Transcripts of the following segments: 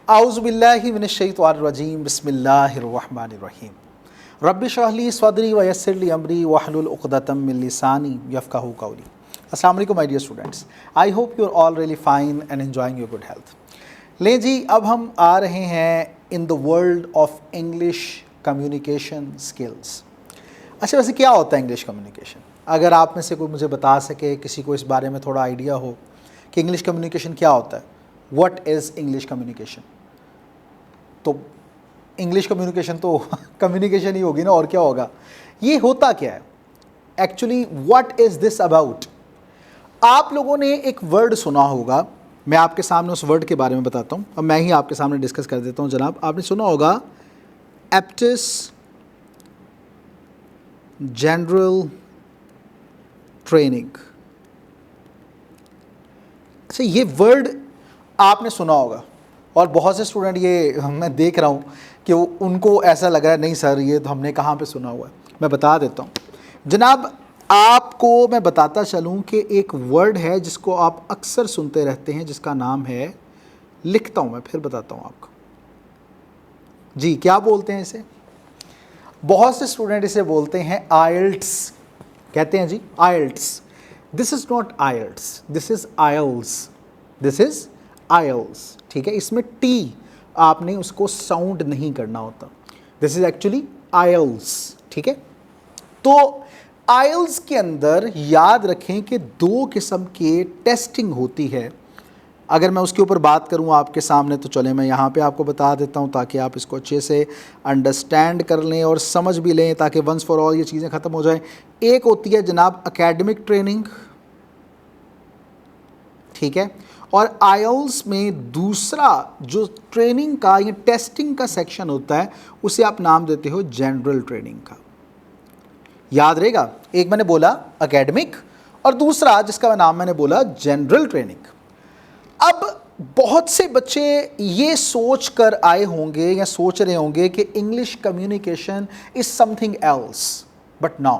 आउज़ुबिल्लाहि मिनश्शैतानिर्रजीम बिस्मिल्लाहिर्रहमानिर्रहीम रब्बि श्रह ली सदरी व यस्सिर ली अमरी वहलुल उक़दतम मिन लिसानी यफ़क़हू क़ौली। अस्सलाम वालेकुम my dear students, I hope you are all really fine and enjoying your good health. ले जी, अब हम आ रहे हैं in the world of English communication skills. अच्छा, वैसे क्या होता है इंग्लिश कम्युनिकेशन? अगर आप में से कोई मुझे बता सके, किसी को इस बारे में थोड़ा आइडिया हो कि इंग्लिश कम्युनिकेशन क्या होता है, व्हाट इज़ इंग्लिश कम्युनिकेशन, तो इंग्लिश कम्युनिकेशन तो कम्युनिकेशन ही होगी ना, और क्या होगा। ये होता क्या है actually, what is this about. आप लोगों ने एक वर्ड सुना होगा, मैं आपके सामने उस वर्ड के बारे में बताता हूँ। अब मैं ही आपके सामने डिस्कस कर देता हूँ। जनाब, आपने सुना होगा एप्टिस जनरल ट्रेनिंग। अच्छा, ये वर्ड आपने सुना होगा और बहुत से स्टूडेंट, ये मैं देख रहा हूँ कि उनको ऐसा लग रहा है नहीं सर, ये तो हमने कहाँ पे सुना हुआ है। मैं बता देता हूँ जनाब, आपको मैं बताता चलूँ कि एक वर्ड है जिसको आप अक्सर सुनते रहते हैं, जिसका नाम है, लिखता हूँ मैं फिर बताता हूँ आपको। जी, क्या बोलते हैं इसे? बहुत से स्टूडेंट इसे बोलते हैं आइल्ट्स, कहते हैं जी IELTS. This is not IELTS, this is ails, this is ails. ठीक है, इसमें टी आपने उसको साउंड नहीं करना होता। दिस इज एक्चुअली आइल्स। ठीक है, तो आइल्स के अंदर याद रखें कि दो किस्म के टेस्टिंग होती है। अगर मैं उसके ऊपर बात करूं आपके सामने, तो चले मैं यहाँ पे आपको बता देता हूँ ताकि आप इसको अच्छे से अंडरस्टैंड कर लें और समझ भी लें, ताकि वंस फॉर ऑल ये चीज़ें ख़त्म हो जाएं। एक होती है जनाब एकेडमिक ट्रेनिंग, ठीक है, और आइल्स में दूसरा जो ट्रेनिंग का या टेस्टिंग का सेक्शन होता है, उसे आप नाम देते हो जनरल ट्रेनिंग का। याद रहेगा, एक मैंने बोला एकेडमिक और दूसरा जिसका नाम मैंने बोला जनरल ट्रेनिंग। अब बहुत से बच्चे ये सोच कर आए होंगे या सोच रहे होंगे कि English communication is something else, but now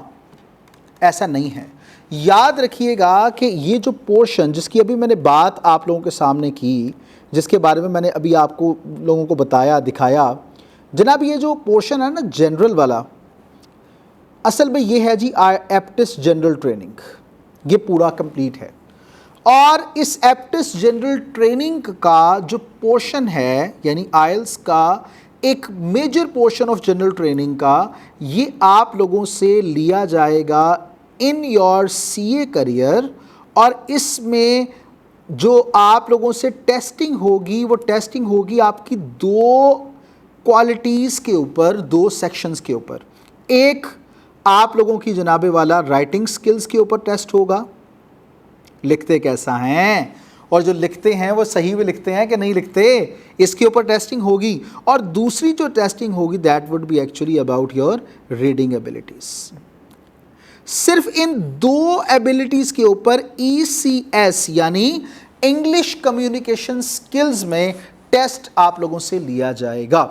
ऐसा नहीं है। याद रखिएगा कि ये जो पोर्शन जिसकी अभी मैंने बात आप लोगों के सामने की, जिसके बारे में मैंने अभी आपको लोगों को बताया, दिखाया, जनाब ये जो पोर्शन है ना जनरल वाला, असल में ये है जी एप्टिस जनरल ट्रेनिंग। ये पूरा कंप्लीट है और इस एप्टिस जनरल ट्रेनिंग का जो पोर्शन है, यानी आइल्स का एक major portion of general training का, ये आप लोगों से लिया जाएगा इन योर सीए करियर। और इसमें जो आप लोगों से टेस्टिंग होगी, वो टेस्टिंग होगी आपकी दो क्वालिटीज़ के ऊपर, दो सेक्शंस के ऊपर। एक आप लोगों की जनाबे वाला राइटिंग स्किल्स के ऊपर टेस्ट होगा, लिखते कैसा हैं, और जो लिखते हैं वो सही में लिखते हैं कि नहीं लिखते, इसके ऊपर टेस्टिंग होगी। और दूसरी जो टेस्टिंग होगी, that would be actually about your reading abilities. सिर्फ इन दो एबिलिटीज़ के ऊपर ECS यानी इंग्लिश कम्युनिकेशन स्किल्स में टेस्ट आप लोगों से लिया जाएगा।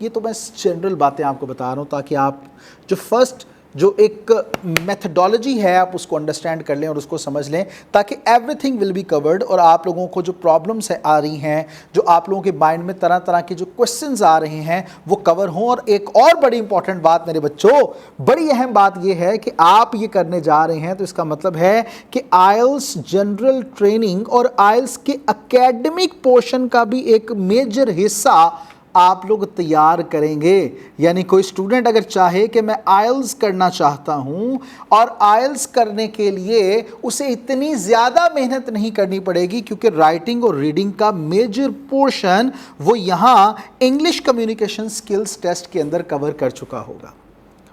ये तो मैं जनरल बातें आपको बता रहा हूँ ताकि आप जो फर्स्ट जो एक मेथडोलॉजी है आप उसको अंडरस्टैंड कर लें और उसको समझ लें, ताकि एवरीथिंग विल बी कवर्ड। और आप लोगों को जो प्रॉब्लम्स है आ रही हैं, जो आप लोगों के माइंड में तरह तरह के जो क्वेश्चंस आ रहे हैं, वो कवर हों। और एक और बड़ी इंपॉर्टेंट बात मेरे बच्चों, बड़ी अहम बात ये है कि आप ये करने जा रहे हैं, तो इसका मतलब है कि आइल्स जनरल ट्रेनिंग और आइल्स के एकेडमिक पोर्शन का भी एक मेजर हिस्सा आप लोग तैयार करेंगे। यानी कोई स्टूडेंट अगर चाहे कि मैं आइल्स करना चाहता हूं, और आइल्स करने के लिए उसे इतनी ज़्यादा मेहनत नहीं करनी पड़ेगी, क्योंकि राइटिंग और रीडिंग का मेजर पोर्शन वो यहाँ इंग्लिश कम्युनिकेशन स्किल्स टेस्ट के अंदर कवर कर चुका होगा।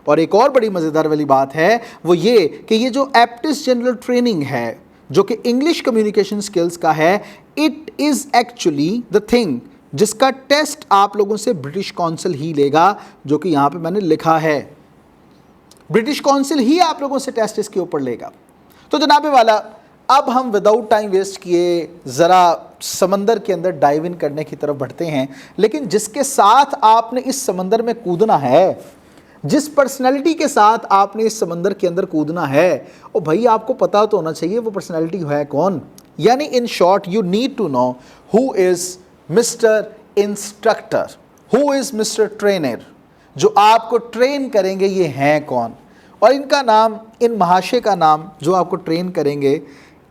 और एक और बड़ी मज़ेदार वाली बात है वो ये कि ये जो एप्टिस जनरल ट्रेनिंग है, जो कि इंग्लिश कम्युनिकेशन स्किल्स का है, it is actually the thing जिसका टेस्ट आप लोगों से ब्रिटिश काउंसिल ही लेगा, जो कि यहाँ पे मैंने लिखा है। ब्रिटिश काउंसिल ही आप लोगों से टेस्ट इसके ऊपर लेगा। तो जनाबे वाला, अब हम विदाउट टाइम वेस्ट किए ज़रा समंदर के अंदर डाइव इन करने की तरफ बढ़ते हैं। लेकिन जिसके साथ आपने इस समंदर में कूदना है, जिस पर्सनैलिटी के साथ आपने इस समंदर के अंदर कूदना है, और भाई आपको पता तो होना चाहिए वो पर्सनैलिटी है कौन। यानी in short, you need to know who is mister instructor. Who is mister trainer? जो आपको ट्रेन करेंगे ये हैं कौन? और इनका नाम, इन महाशय का नाम जो आपको ट्रेन करेंगे,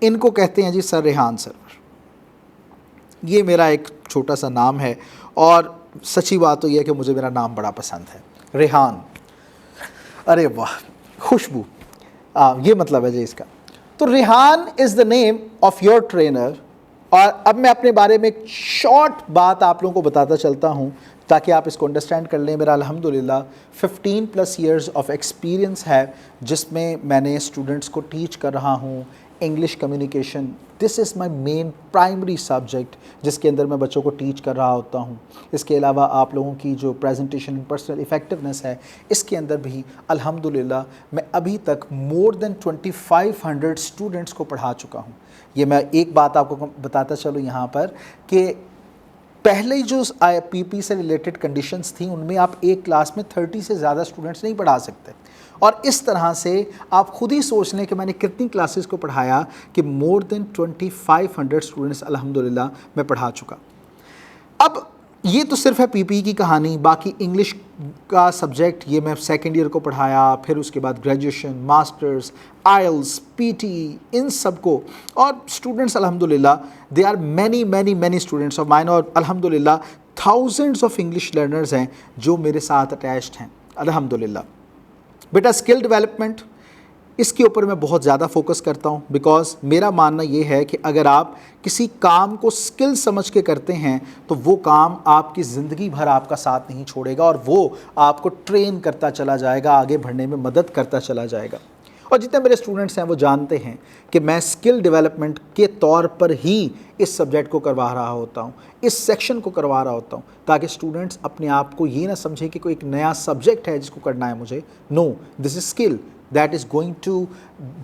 इनको कहते हैं जी सर रेहान सर। ये मेरा एक छोटा सा नाम है और सच्ची बात तो यह है कि मुझे मेरा नाम बड़ा पसंद है, रेहान। अरे वाह, खुशबू, ये मतलब है जी इसका। तो Rehan is the name of your trainer. और अब मैं अपने बारे में एक शॉर्ट बात आप लोगों को बताता चलता हूँ ताकि आप इसको अंडरस्टैंड कर लें। मेरा अल्हम्दुलिल्लाह 15+ ईयर्स ऑफ एक्सपीरियंस है जिसमें मैंने स्टूडेंट्स को टीच कर रहा हूँ English communication. This is my main primary subject जिसके अंदर मैं बच्चों को टीच कर रहा होता हूँ। इसके अलावा आप लोगों की जो प्रेजेंटेशन पर्सनल इफ़ेक्टिवनेस है, इसके अंदर भी अल्हम्दुलिल्लाह मैं अभी तक मोर देन 2500 स्टूडेंट्स को पढ़ा चुका हूँ। ये मैं एक बात आपको बताता चलूँ यहाँ पर कि पहले जो पीपी से रिलेटेड कंडीशंस थी उनमें आप एक क्लास में 30 से ज़्यादा स्टूडेंट्स नहीं पढ़ा सकते। और इस तरह से आप खुद ही सोच लें कि मैंने कितनी क्लासेस को पढ़ाया कि मोर देन 2500 स्टूडेंट्स अल्हम्दुलिल्लाह मैं पढ़ा चुका। अब ये तो सिर्फ है पीपी की कहानी। बाकी इंग्लिश का सब्जेक्ट ये मैं सेकेंड ईयर को पढ़ाया, फिर उसके बाद ग्रेजुएशन, मास्टर्स, आइल्स, पीटी, इन सब को। और स्टूडेंट्स अल्हम्दुलिल्लाह they are many students of mine. और अल्हम्दुलिल्लाह थाउजेंड्स ऑफ इंग्लिश लर्नर्स हैं जो मेरे साथ अटैच्ड हैं अल्हम्दुलिल्लाह। बेटा स्किल डेवलपमेंट, इसके ऊपर मैं बहुत ज़्यादा फोकस करता हूँ बिकॉज मेरा मानना ये है कि अगर आप किसी काम को स्किल समझ के करते हैं तो वो काम आपकी ज़िंदगी भर आपका साथ नहीं छोड़ेगा और वो आपको ट्रेन करता चला जाएगा, आगे बढ़ने में मदद करता चला जाएगा। और जितने मेरे स्टूडेंट्स हैं वो जानते हैं कि मैं स्किल डेवलपमेंट के तौर पर ही इस सब्जेक्ट को करवा रहा होता हूँ, इस सेक्शन को करवा रहा होता हूँ, ताकि स्टूडेंट्स अपने आप को ये ना समझें कि कोई एक नया सब्जेक्ट है जिसको करना है मुझे। No, this is skill that is going to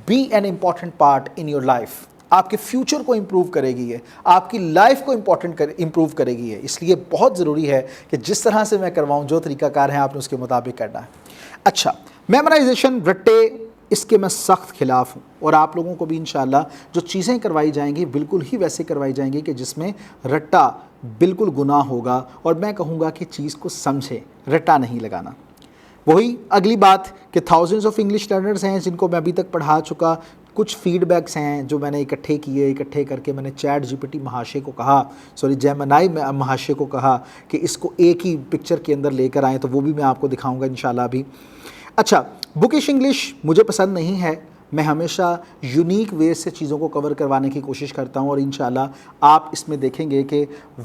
be an important part in your life. आपके फ्यूचर को इम्प्रूव करेगी ये, आपकी लाइफ को इम्प्रूव करेगी ये। इसलिए बहुत ज़रूरी है कि जिस तरह से मैं करवाऊँ, जो तरीकाकार है आपने उसके मुताबिक करना है। अच्छा, मेमोराइजेशन, रट्टे, इसके मैं सख्त खिलाफ हूँ और आप लोगों को भी इंशाअल्लाह जो चीज़ें करवाई जाएंगी बिल्कुल ही वैसे करवाई जाएंगी कि जिसमें रट्टा बिल्कुल गुनाह होगा। और मैं कहूँगा कि चीज़ को समझे, रट्टा नहीं लगाना। वही अगली बात कि थाउजेंड्स ऑफ इंग्लिश लर्नर्स हैं जिनको मैं अभी तक पढ़ा चुका। कुछ फीडबैक्स हैं जो मैंने इकट्ठे करके मैंने चैट जीपीटी महाशय को कहा, जेमिनी महाशय को कहा कि इसको एक ही पिक्चर के अंदर लेकर आएँ, तो वो भी मैं आपको दिखाऊंगा इंशाल्लाह अभी। अच्छा, बुकिश इंग्लिश मुझे पसंद नहीं है। मैं हमेशा यूनिक वे से चीज़ों को कवर करवाने की कोशिश करता हूँ और इंशाल्लाह आप इसमें देखेंगे कि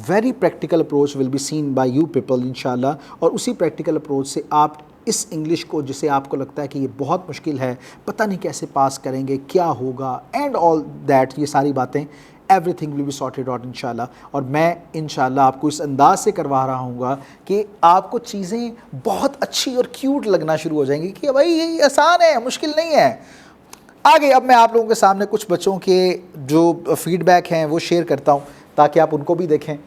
very practical approach will be seen by you people इंशाल्लाह। और उसी प्रैक्टिकल अप्रोच से आप इस इंग्लिश को, जिसे आपको लगता है कि ये बहुत मुश्किल है, पता नहीं कैसे पास करेंगे, क्या होगा, एंड ऑल दैट, ये सारी बातें everything will be sorted out इंशाल्लाह। और मैं इंशाल्लाह आपको इस अंदाज से करवा रहा हूँ कि आपको चीज़ें बहुत अच्छी और क्यूट लगना शुरू हो जाएंगी कि भाई ये आसान है, मुश्किल नहीं है। आगे अब मैं आप लोगों के सामने कुछ बच्चों के जो फीडबैक हैं वो शेयर करता हूँ ताकि आप उनको भी देखें।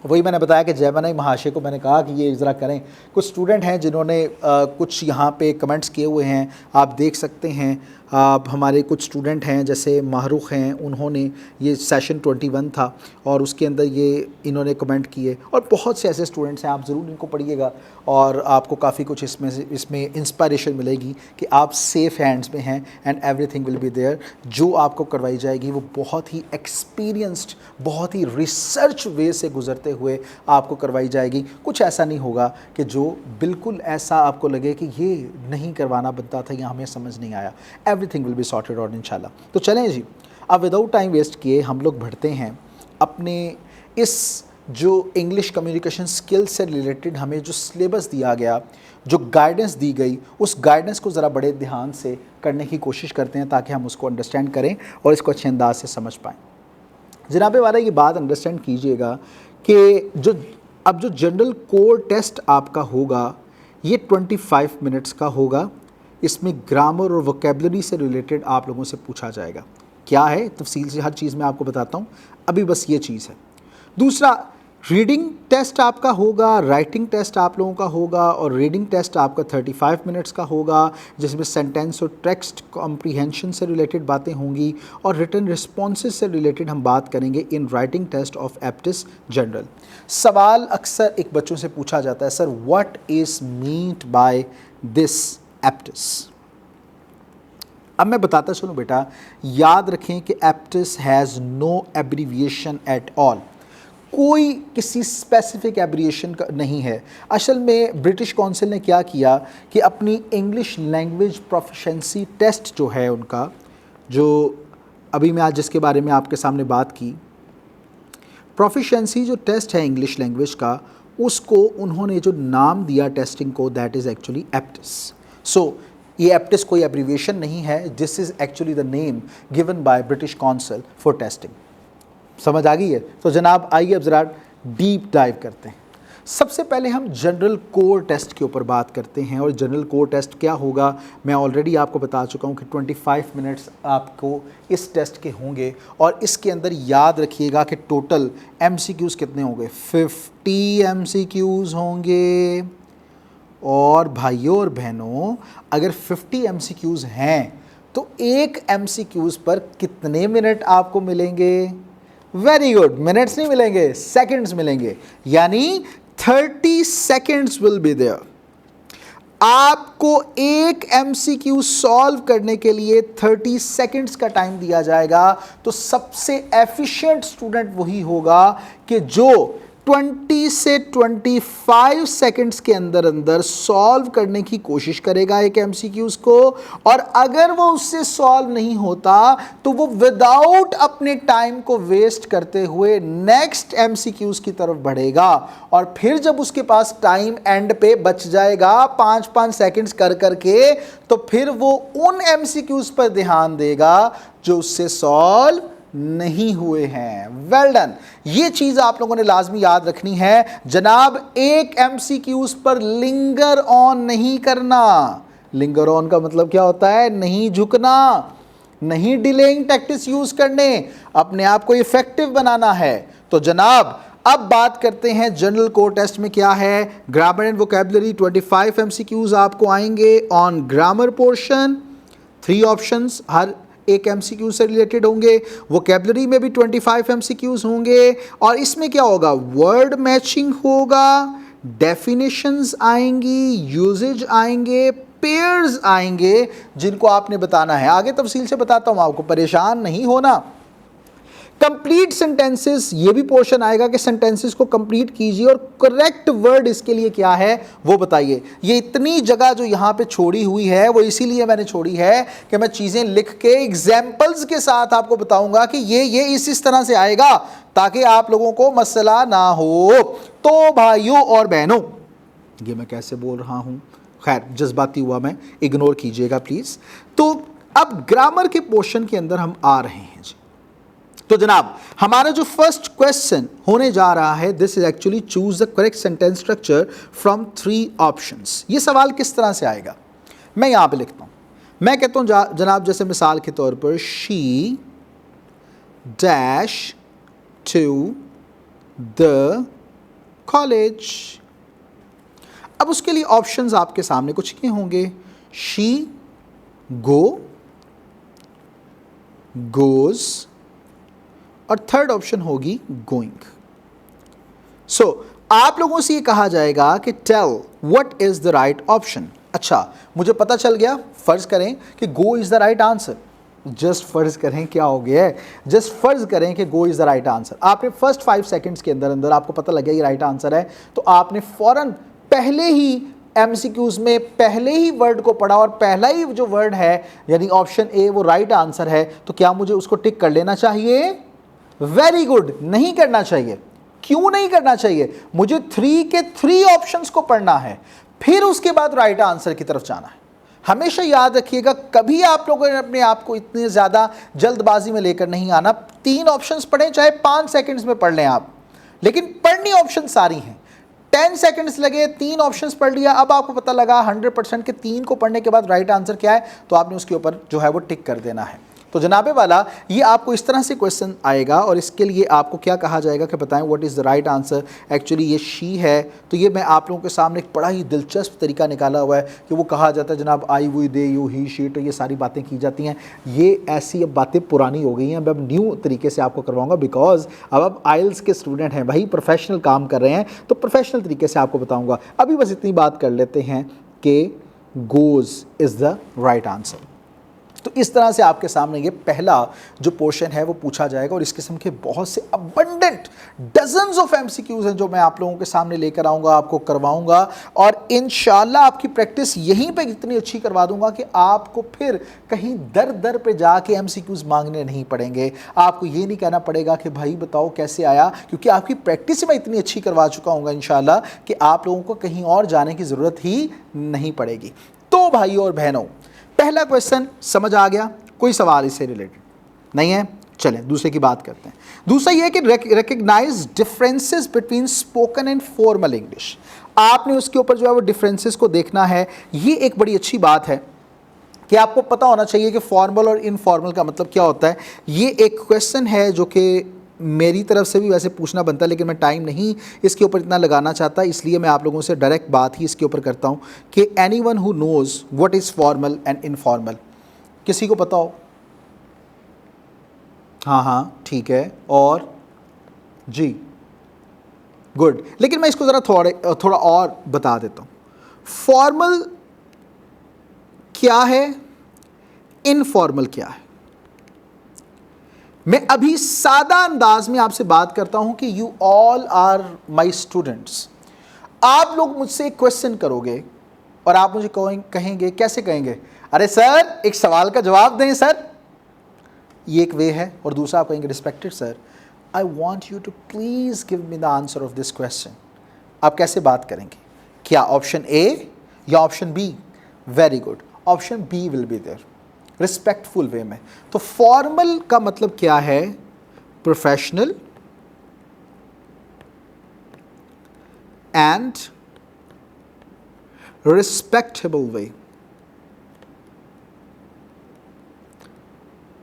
वही मैंने बताया कि जेमिनी महाशय को मैंने कहा कि ये ज़रा करें। कुछ स्टूडेंट हैं जिन्होंने कुछ यहाँ पे कमेंट्स किए हुए हैं, आप देख सकते हैं। हमारे कुछ स्टूडेंट हैं जैसे माहरूख हैं, उन्होंने ये सेशन 21 था और उसके अंदर ये इन्होंने कमेंट किए। और बहुत से ऐसे स्टूडेंट्स हैं, आप ज़रूर इनको पढ़िएगा और आपको काफ़ी कुछ इसमें इंस्पायरेशन मिलेगी कि आप सेफ़ हैंड्स में हैं and everything will be there. जो आपको करवाई जाएगी वो बहुत ही एक्सपीरियंस्ड, बहुत ही रिसर्च वे से गुजरते हुए आपको करवाई जाएगी। कुछ ऐसा नहीं होगा कि जो बिल्कुल ऐसा आपको लगे कि ये नहीं करवाना बनता था या हमें समझ नहीं आया। Everything will be sorted out इंशाल्लाह। तो चलें जी, अब विदाउट टाइम वेस्ट किए हम लोग बढ़ते हैं अपने इस जो इंग्लिश कम्युनिकेशन स्किल्स से रिलेटेड हमें जो सिलेबस दिया गया, जो गाइडेंस दी गई, उस गाइडेंस को ज़रा बड़े ध्यान से करने की कोशिश करते हैं ताकि हम उसको अंडरस्टैंड करें और इसको अच्छे अंदाज से समझ पाएँ। जनाबे वाला ये बात अंडरस्टैंड कीजिएगा कि जो जनरल कोर टेस्ट आपका होगा ये 25 मिनट्स का होगा। इसमें ग्रामर और वोकेबलरी से रिलेटेड आप लोगों से पूछा जाएगा। क्या है तफसील से हर चीज़ मैं आपको बताता हूँ, अभी बस ये चीज़ है। दूसरा, रीडिंग टेस्ट आपका होगा, राइटिंग टेस्ट आप लोगों का होगा और रीडिंग टेस्ट आपका 35 मिनट्स का होगा, जिसमें सेंटेंस और टेक्स्ट कॉम्प्रीहेंशन से रिलेटेड बातें होंगी और रिटन रिस्पॉन्सेज से रिलेटेड हम बात करेंगे in writing test of Aptis general. सवाल अक्सर एक बच्चों से पूछा जाता है, sir what is meant by this Aptis. अब मैं बताता चलूँ बेटा, याद रखें कि Aptis has no abbreviation at all, कोई किसी स्पेसिफिक एब्रिएशन का नहीं है। असल में ब्रिटिश काउंसिल ने क्या किया कि अपनी इंग्लिश लैंग्वेज प्रोफिशिएंसी टेस्ट जो है उनका, जो अभी मैं आज जिसके बारे में आपके सामने बात की, प्रोफिशिएंसी जो टेस्ट है इंग्लिश लैंग्वेज का, उसको उन्होंने जो नाम दिया टेस्टिंग को, दैट इज़ एक्चुअली एप्टिस। सो ये एप्टिस कोई एब्रीविएशन नहीं है, this is actually the name given by British council for testing. समझ आ गई है? तो जनाब आइए अब ज़रा डीप डाइव करते हैं। सबसे पहले हम जनरल कोर टेस्ट के ऊपर बात करते हैं। और जनरल कोर टेस्ट क्या होगा, मैं ऑलरेडी आपको बता चुका हूँ कि 25 मिनट्स आपको इस टेस्ट के होंगे और इसके अंदर याद रखिएगा कि टोटल MCQs कितने होंगे, 50 MCQs होंगे। और भाइयों और बहनों, अगर 50 MCQs हैं तो एक MCQs पर कितने मिनट आपको मिलेंगे? वेरी गुड, मिनट्स नहीं मिलेंगे, सेकंड्स मिलेंगे, यानी 30 सेकंड्स विल बी देयर। आपको एक MCQ सॉल्व करने के लिए 30 सेकंड्स का टाइम दिया जाएगा। तो सबसे एफिशिएंट स्टूडेंट वही होगा कि जो 20 से 25 सेकंड्स के अंदर अंदर सॉल्व करने की कोशिश करेगा एक MCQs को। और अगर वो उससे सॉल्व नहीं होता तो वो विदाउट अपने टाइम को वेस्ट करते हुए नेक्स्ट MCQs की तरफ बढ़ेगा। और फिर जब उसके पास टाइम एंड पे बच जाएगा 5-5 सेकंड्स कर करके, तो फिर वो उन MCQs पर ध्यान देगा जो उससे सॉल्व नहीं हुए हैं। वेल डन, ये चीज आप लोगों ने लाजमी याद रखनी है। जनाब एक MCQs पर लिंगर ऑन नहीं करना। लिंगर ऑन का मतलब क्या होता है? नहीं झुकना, नहीं डिलेइंग टैक्टिक्स यूज करने, अपने आप को इफेक्टिव बनाना है। तो जनाब अब बात करते हैं जनरल कोर टेस्ट में क्या है। ग्रामर एंड वोकैबुलरी 25 MCQs आपको आएंगे ऑन ग्रामर पोर्शन, 3 ऑप्शंस हर एक MCQ से रिलेटेड होंगे। वोकैबुलरी में भी 25 MCQs होंगे और इसमें क्या होगा? वर्ड मैचिंग होगा, डेफिनेशंस आएंगी, यूजेज आएंगे, पेयर्स आएंगे, जिनको आपने बताना है। आगे तफसील से बताता हूं आपको, परेशान नहीं होना। कंप्लीट सेंटेंसेस, ये भी पोर्शन आएगा कि सेंटेंसेस को कंप्लीट कीजिए और करेक्ट वर्ड इसके लिए क्या है वो बताइए। ये इतनी जगह जो यहाँ पे छोड़ी हुई है वो इसीलिए मैंने छोड़ी है कि मैं चीज़ें लिख के एग्जाम्पल्स के साथ आपको बताऊंगा कि ये इस तरह से आएगा ताकि आप लोगों को मसला ना हो। तो भाइयों और बहनों, ये मैं कैसे बोल रहा हूँ, खैर जज्बाती हुआ मैं, इग्नोर कीजिएगा प्लीज़। तो अब ग्रामर के पोर्शन के अंदर हम आ रहे हैं जी। तो जनाब हमारा जो फर्स्ट क्वेश्चन होने जा रहा है, this is actually choose the correct sentence structure from 3 options. ये सवाल किस तरह से आएगा, मैं यहां पे लिखता हूं। मैं कहता हूं जनाब, जैसे मिसाल के तौर पर, she dash to the college. अब उसके लिए ऑप्शंस आपके सामने कुछ ये होंगे, शी गो, गोज, और थर्ड ऑप्शन होगी गोइंग। सो आप लोगों से ये कहा जाएगा कि tell what is the right option. अच्छा, मुझे पता चल गया, फर्ज करें कि go is the right answer. Just फर्ज करें, क्या हो गया है, जस्ट फर्ज करें कि go is the right answer. आपने फर्स्ट 5 सेकंड्स के अंदर अंदर आपको पता लग गया ये राइट आंसर है, तो आपने फौरन पहले ही MCQs में पहले ही वर्ड को पढ़ा और पहला ही जो वर्ड है यानी ऑप्शन ए वो राइट आंसर है, तो क्या मुझे उसको टिक कर लेना चाहिए? वेरी गुड, नहीं करना चाहिए। क्यों नहीं करना चाहिए? मुझे 3 के 3 ऑप्शंस को पढ़ना है, फिर उसके बाद राइट आंसर की तरफ जाना है। हमेशा याद रखिएगा, कभी आप लोगों ने अपने आप को इतने ज़्यादा जल्दबाजी में लेकर नहीं आना। 3 ऑप्शंस पढ़ें, चाहे 5 सेकंड्स में पढ़ लें आप, लेकिन पढ़नी ऑप्शन सारी हैं। 10 सेकंड्स लगे, 3 ऑप्शंस पढ़ लिया, अब आपको पता लगा 100% के 3 को पढ़ने के बाद राइट आंसर क्या है, तो आपने उसके ऊपर जो है वो टिक कर देना है। तो जनाबे वाला ये आपको इस तरह से क्वेश्चन आएगा और इसके लिए आपको क्या कहा जाएगा कि बताएं what is the right answer. Actually ये शी है, तो ये मैं आप लोगों के सामने एक बड़ा ही दिलचस्प तरीका निकाला हुआ है कि वो कहा जाता है जनाब I we they you he she, तो ये सारी बातें की जाती हैं। ये ऐसी अब बातें पुरानी हो गई हैं, अब न्यू तरीके से आपको करवाऊंगा बिकॉज अब आप आइल्स के स्टूडेंट हैं भाई, प्रोफेशनल काम कर रहे हैं, तो प्रोफेशनल तरीके से आपको बताऊँगा। अभी बस इतनी बात कर लेते हैं कि goes is the right answer. तो इस तरह से आपके सामने ये पहला जो पोर्शन है वो पूछा जाएगा और इस किस्म के बहुत से अबंडेंट डजन्स ऑफ एमसीक्यूज हैं जो मैं आप लोगों के सामने लेकर आऊँगा, आपको करवाऊँगा और इंशाल्लाह आपकी प्रैक्टिस यहीं पे इतनी अच्छी करवा दूंगा कि आपको फिर कहीं दर दर पे जाके एमसीक्यूज मांगने नहीं पड़ेंगे। आपको ये नहीं कहना पड़ेगा कि भाई बताओ कैसे आया, क्योंकि आपकी प्रैक्टिस मैं इतनी अच्छी करवा चुका हूँगा इंशाल्लाह कि आप लोगों को कहीं और जाने की ज़रूरत ही नहीं पड़ेगी। तो भाई और बहनों, पहला क्वेश्चन समझ आ गया? कोई सवाल इससे रिलेटेड नहीं है? चलें दूसरे की बात करते हैं। दूसरा ये कि recognise differences between spoken and formal English. आपने उसके ऊपर जो है वो डिफरेंसेस को देखना है। ये एक बड़ी अच्छी बात है कि आपको पता होना चाहिए कि फॉर्मल और इनफॉर्मल का मतलब क्या होता है। ये एक क्वेश्चन है जो कि मेरी तरफ से भी वैसे पूछना बनता है, लेकिन मैं टाइम नहीं इसके ऊपर इतना लगाना चाहता, इसलिए मैं आप लोगों से डायरेक्ट बात ही इसके ऊपर करता हूँ कि anyone who nose what is formal and informal, किसी को पता हो? हाँ हाँ ठीक है, और जी गुड। लेकिन मैं इसको ज़रा थोड़ा और बता देता हूँ। फॉर्मल क्या है, इनफॉर्मल क्या है। मैं अभी सादा अंदाज में आपसे बात करता हूं कि you all are my students. आप लोग मुझसे एक क्वेश्चन करोगे और आप मुझे कहेंगे, कैसे कहेंगे? अरे सर एक सवाल का जवाब दें सर, ये एक वे है। और दूसरा आप कहेंगे respected sir, I want you to please give me the answer of this question. आप कैसे बात करेंगे? क्या ऑप्शन ए या option B? Very good, option B will be there, respectful way में। तो फॉर्मल का मतलब क्या है? Professional and respectable way.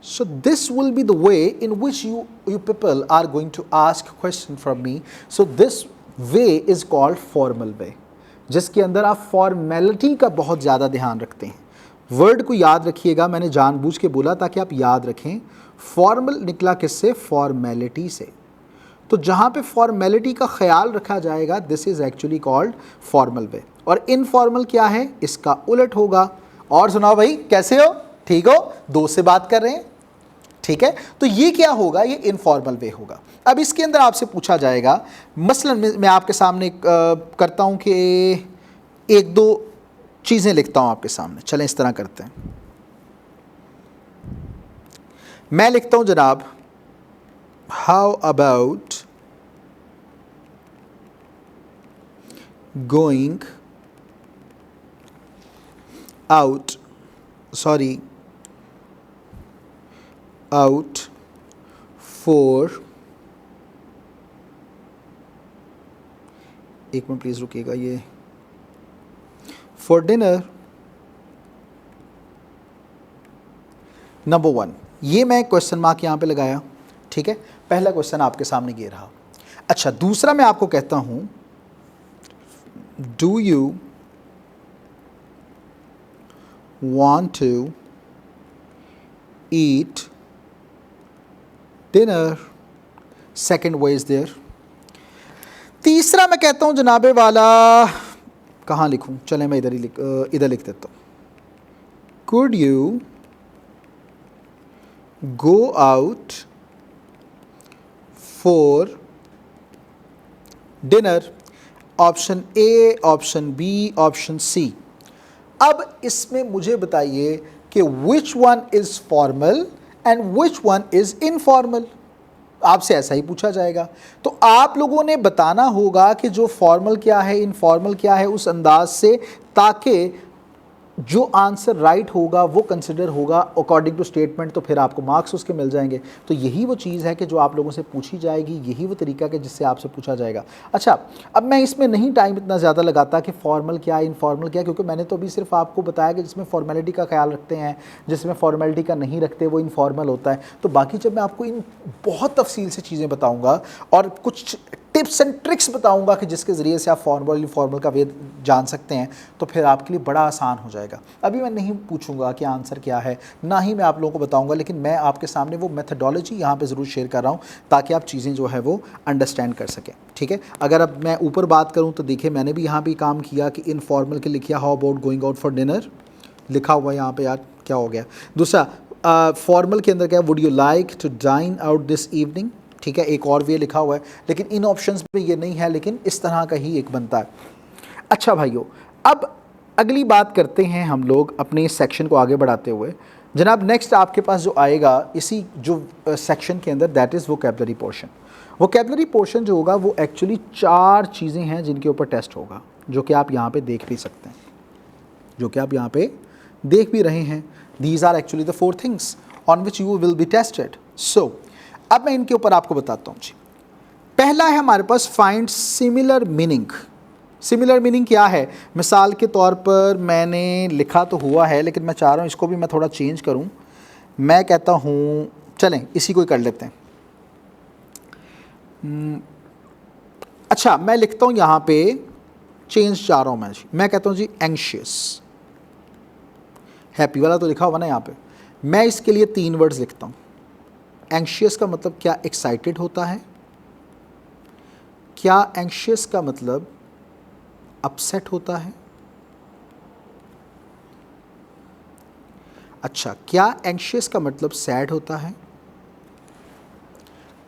So this will be the way in which you people are going to ask question from me. So this way is called formal way, जिसके अंदर आप formality का बहुत ज़्यादा ध्यान रखते हैं। वर्ड को याद रखिएगा, मैंने जानबूझ के बोला ताकि आप याद रखें। फॉर्मल निकला किससे? फॉर्मेलिटी से। तो जहाँ पे फॉर्मेलिटी का ख्याल रखा जाएगा, this is actually called formal way. और इनफॉर्मल क्या है? इसका उलट होगा। और सुनाओ भाई, कैसे हो? ठीक हो? दोस्त से बात कर रहे हैं, ठीक है? तो ये क्या होगा? ये इनफॉर्मल वे होगा। अब इसके अंदर आपसे पूछा जाएगा, मसलन मैं आपके सामने करता हूँ कि एक दो चीज़ें लिखता हूँ आपके सामने। चलें इस तरह करते हैं। मैं लिखता हूँ जनाब, how about going out for, एक मिनट प्लीज़ रुकिएगा, ये फॉर डिनर। नंबर 1, ये मैं क्वेश्चन मार्क यहाँ पे लगाया, ठीक है? पहला क्वेश्चन आपके सामने ये रहा। अच्छा, दूसरा मैं आपको कहता हूँ, do you want to eat dinner? Second way is there. तीसरा मैं कहता हूँ जनाबे वाला, कहाँ लिखूँ? चलें मैं इधर लिख देता हूँ। Could you go out for dinner? Option A, option B, option C. अब इसमें मुझे बताइए कि which one is formal and which one is informal। आपसे ऐसा ही पूछा जाएगा, तो आप लोगों ने बताना होगा कि जो फॉर्मल क्या है, इनफॉर्मल क्या है, उस अंदाज से, ताकि जो आंसर राइट होगा वो कंसिडर होगा अकॉर्डिंग टू स्टेटमेंट, तो फिर आपको मार्क्स उसके मिल जाएंगे। तो यही वो चीज़ है कि जो आप लोगों से पूछी जाएगी, यही वो तरीका है जिससे आपसे पूछा जाएगा। अच्छा, अब मैं इसमें नहीं टाइम इतना ज़्यादा लगाता कि फॉर्मल क्या है इनफॉर्मल क्या, क्योंकि मैंने तो अभी सिर्फ आपको बताया कि जिसमें फॉर्मेलिटी का ख्याल रखते हैं, जिसमें फॉर्मेलिटी का नहीं रखते वो इनफॉर्मल होता है। तो बाकी जब मैं आपको इन बहुत तफसील से चीज़ें बताऊँगा और कुछ टिप्स एंड ट्रिक्स बताऊंगा कि जिसके ज़रिए से आप फॉर्मल इनफॉर्मल का वेद जान सकते हैं, तो फिर आपके लिए बड़ा आसान हो जाएगा। अभी मैं नहीं पूछूंगा कि आंसर क्या है, ना ही मैं आप लोगों को बताऊंगा, लेकिन मैं आपके सामने वो मेथडोलॉजी यहाँ पे ज़रूर शेयर कर रहा हूँ ताकि आप चीज़ें जो है वो अंडरस्टैंड कर सकें। ठीक है, अगर अब मैं ऊपर बात करूँ तो देखिए मैंने भी यहाँ भी काम किया कि इनफॉर्मल के लिखिए how about going out for dinner, लिखा हुआ है यहाँ पे, यार क्या हो गया। दूसरा फॉर्मल के अंदर क्या है, would you like to dine out this evening. ठीक है, एक और वे लिखा हुआ है, लेकिन इन ऑप्शंस पे ये नहीं है, लेकिन इस तरह का ही एक बनता है। अच्छा भाइयों, अब अगली बात करते हैं हम लोग अपने इस सेक्शन को आगे बढ़ाते हुए। जनाब नेक्स्ट आपके पास जो आएगा इसी जो सेक्शन के अंदर, that is vocabulary portion. Vocabulary portion जो होगा वो एक्चुअली 4 चीज़ें हैं जिनके ऊपर टेस्ट होगा, जो कि आप यहाँ पे देख भी सकते हैं, जो कि आप यहाँ पे देख भी रहे हैं। These are actually the 4 things on which you will be tested. So अब मैं इनके ऊपर आपको बताता हूँ जी। पहला है हमारे पास find similar meaning. Similar meaning क्या है, मिसाल के तौर पर मैंने लिखा तो हुआ है, लेकिन मैं चाह रहा हूँ इसको भी मैं थोड़ा चेंज करूँ। मैं कहता हूँ, चलें इसी को ही कर लेते हैं। अच्छा, मैं लिखता हूँ यहाँ पे, चेंज चाह रहा हूँ मैं कहता हूँ जी एंग्शियस। हैप्पी वाला तो लिखा हुआ ना यहाँ पे, मैं इसके लिए 3 वर्ड्स लिखता हूँ। एंग्शियस का मतलब क्या एक्साइटेड होता है, क्या एंग्शियस का मतलब अपसेट होता है, अच्छा क्या एंग्शियस का मतलब सैड होता है।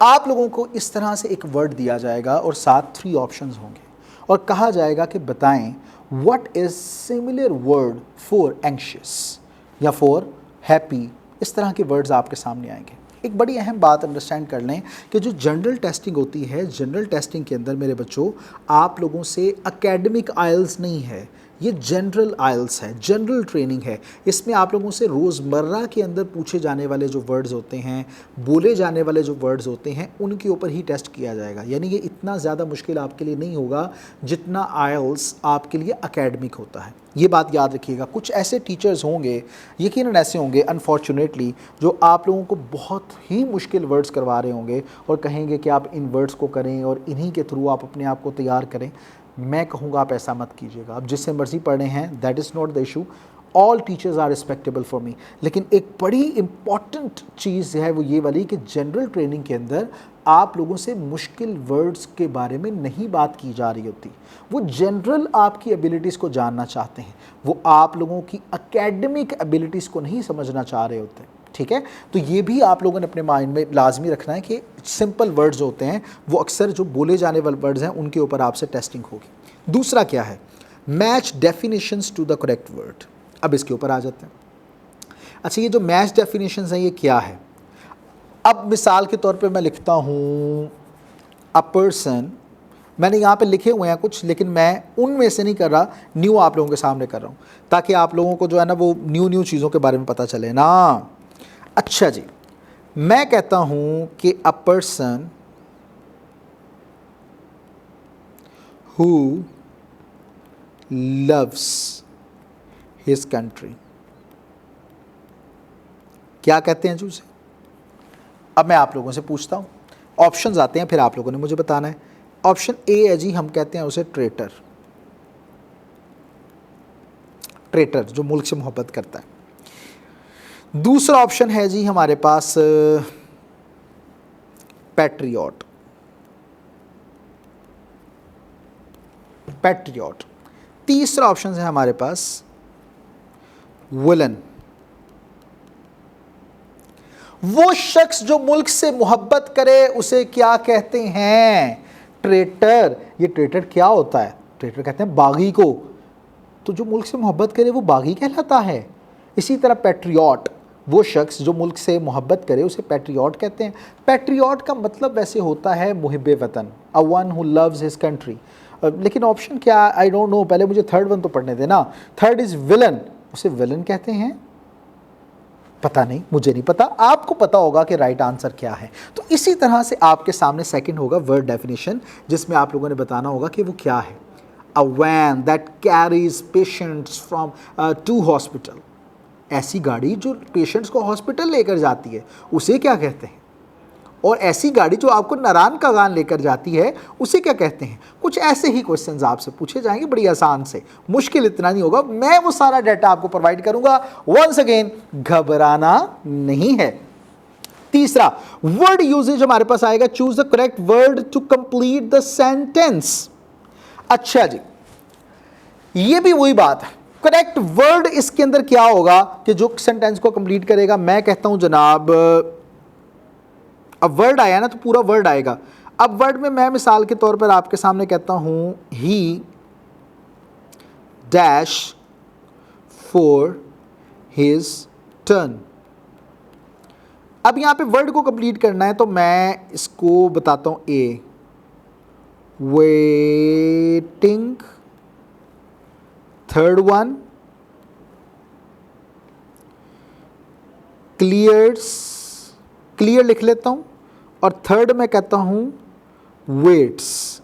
आप लोगों को इस तरह से एक वर्ड दिया जाएगा और साथ 3 ऑप्शंस होंगे और कहा जाएगा कि बताएं what is similar word for anxious या फॉर हैप्पी। इस तरह के वर्ड्स आपके सामने आएंगे। एक बड़ी अहम बात अंडरस्टैंड कर लें कि जो जनरल टेस्टिंग होती है, जनरल टेस्टिंग के अंदर मेरे बच्चों आप लोगों से एकेडमिक आइल्स नहीं है, ये जनरल आइल्स है, जनरल ट्रेनिंग है। इसमें आप लोगों से रोज़मर्रा के अंदर पूछे जाने वाले जो वर्ड्स होते हैं, बोले जाने वाले जो वर्ड्स होते हैं, उनके ऊपर ही टेस्ट किया जाएगा। यानी ये इतना ज़्यादा मुश्किल आपके लिए नहीं होगा जितना आइल्स आपके लिए एकेडमिक होता है। ये बात याद रखिएगा। कुछ ऐसे टीचर्स होंगे, यकीनन ऐसे होंगे अनफॉर्चुनेटली, जो आप लोगों को बहुत ही मुश्किल वर्ड्स करवा रहे होंगे और कहेंगे कि आप इन वर्ड्स को करें और इन्हीं के थ्रू आप अपने आप को तैयार करें। मैं कहूँगा आप ऐसा मत कीजिएगा। आप जिससे मर्जी पढ़े हैं, that is not the issue, all teachers are respectable for me. लेकिन एक बड़ी इंपॉर्टेंट चीज़ है वो ये वाली कि जनरल ट्रेनिंग के अंदर आप लोगों से मुश्किल वर्ड्स के बारे में नहीं बात की जा रही होती। वो जनरल आपकी एबिलिटीज़ को जानना चाहते हैं, वो आप लोगों की एकेडमिक एबिलिटीज़ को नहीं समझना चाह रहे होते। ठीक है, तो ये भी आप लोगों ने अपने माइंड में लाजमी रखना है कि सिंपल वर्ड्स होते हैं वो अक्सर जो बोले जाने वाले वर्ड्स हैं उनके ऊपर आपसे टेस्टिंग होगी। दूसरा क्या है, match definitions to the correct word. अब इसके ऊपर आ जाते हैं। अच्छा, ये जो मैच डेफिनेशंस हैं ये क्या है। अब मिसाल के तौर पे मैं लिखता हूँ अ पर्सन, मैंने यहाँ पे लिखे हुए हैं कुछ, लेकिन मैं उनमें से नहीं कर रहा, न्यू आप लोगों के सामने कर रहा हूँ ताकि आप लोगों को जो है ना वो न्यू चीज़ों के बारे में पता चले ना। अच्छा जी, मैं कहता हूँ कि a person who loves his country. क्या कहते हैं जी उसे। अब मैं आप लोगों से पूछता हूँ, ऑप्शंस आते हैं, फिर आप लोगों ने मुझे बताना है। ऑप्शन ए है जी, हम कहते हैं उसे ट्रेटर। ट्रेटर जो मुल्क से मोहब्बत करता है। दूसरा ऑप्शन है जी हमारे पास पैट्रियट। पैट्रियट। तीसरा ऑप्शन है हमारे पास विलन। वो शख्स जो मुल्क से मोहब्बत करे उसे क्या कहते हैं, ट्रेटर। ये ट्रेटर क्या होता है, ट्रेटर कहते हैं बागी को। तो जो मुल्क से मोहब्बत करे वो बागी कहलाता है। इसी तरह पैट्रियट, वो शख्स जो मुल्क से मोहब्बत करे उसे पैट्रियट कहते हैं। पैट्रियट का मतलब वैसे होता है मुहिब्बे वतन, a one who loves his country. लेकिन ऑप्शन क्या, आई डोंट नो, पहले मुझे थर्ड वन तो पढ़ने देना। थर्ड इज़ विलन, उसे विलन कहते हैं? पता नहीं, मुझे नहीं पता, आपको पता होगा कि राइट आंसर क्या है। तो इसी तरह से आपके सामने सेकंड होगा वर्ड डेफिनेशन, जिसमें आप लोगों ने बताना होगा कि वो क्या है। A van that carries patients from to hospital, ऐसी गाड़ी जो पेशेंट्स को हॉस्पिटल लेकर जाती है उसे क्या कहते हैं? और ऐसी गाड़ी जो आपको नारायण का गान लेकर जाती है उसे क्या कहते हैं? कुछ ऐसे ही क्वेश्चंस आपसे पूछे जाएंगे, बड़ी आसान से, मुश्किल इतना नहीं होगा, मैं वो सारा डाटा आपको प्रोवाइड करूंगा। वंस अगेन घबराना नहीं है। तीसरा वर्ड यूजेज हमारे पास आएगा, choose the correct word to complete the sentence. अच्छा जी, ये भी वही बात है, करेक्ट वर्ड इसके अंदर क्या होगा कि जो सेंटेंस को कंप्लीट करेगा। मैं कहता हूं जनाब, अब वर्ड आया ना तो पूरा वर्ड आएगा। अब वर्ड में मैं मिसाल के तौर पर आपके सामने कहता हूं, ही डैश फॉर हिज टर्न। अब यहां पे वर्ड को कंप्लीट करना है तो मैं इसको बताता हूं, a waiting, third one clears, clear लिख लेता हूं, और थर्ड में कहता हूं वेट्स।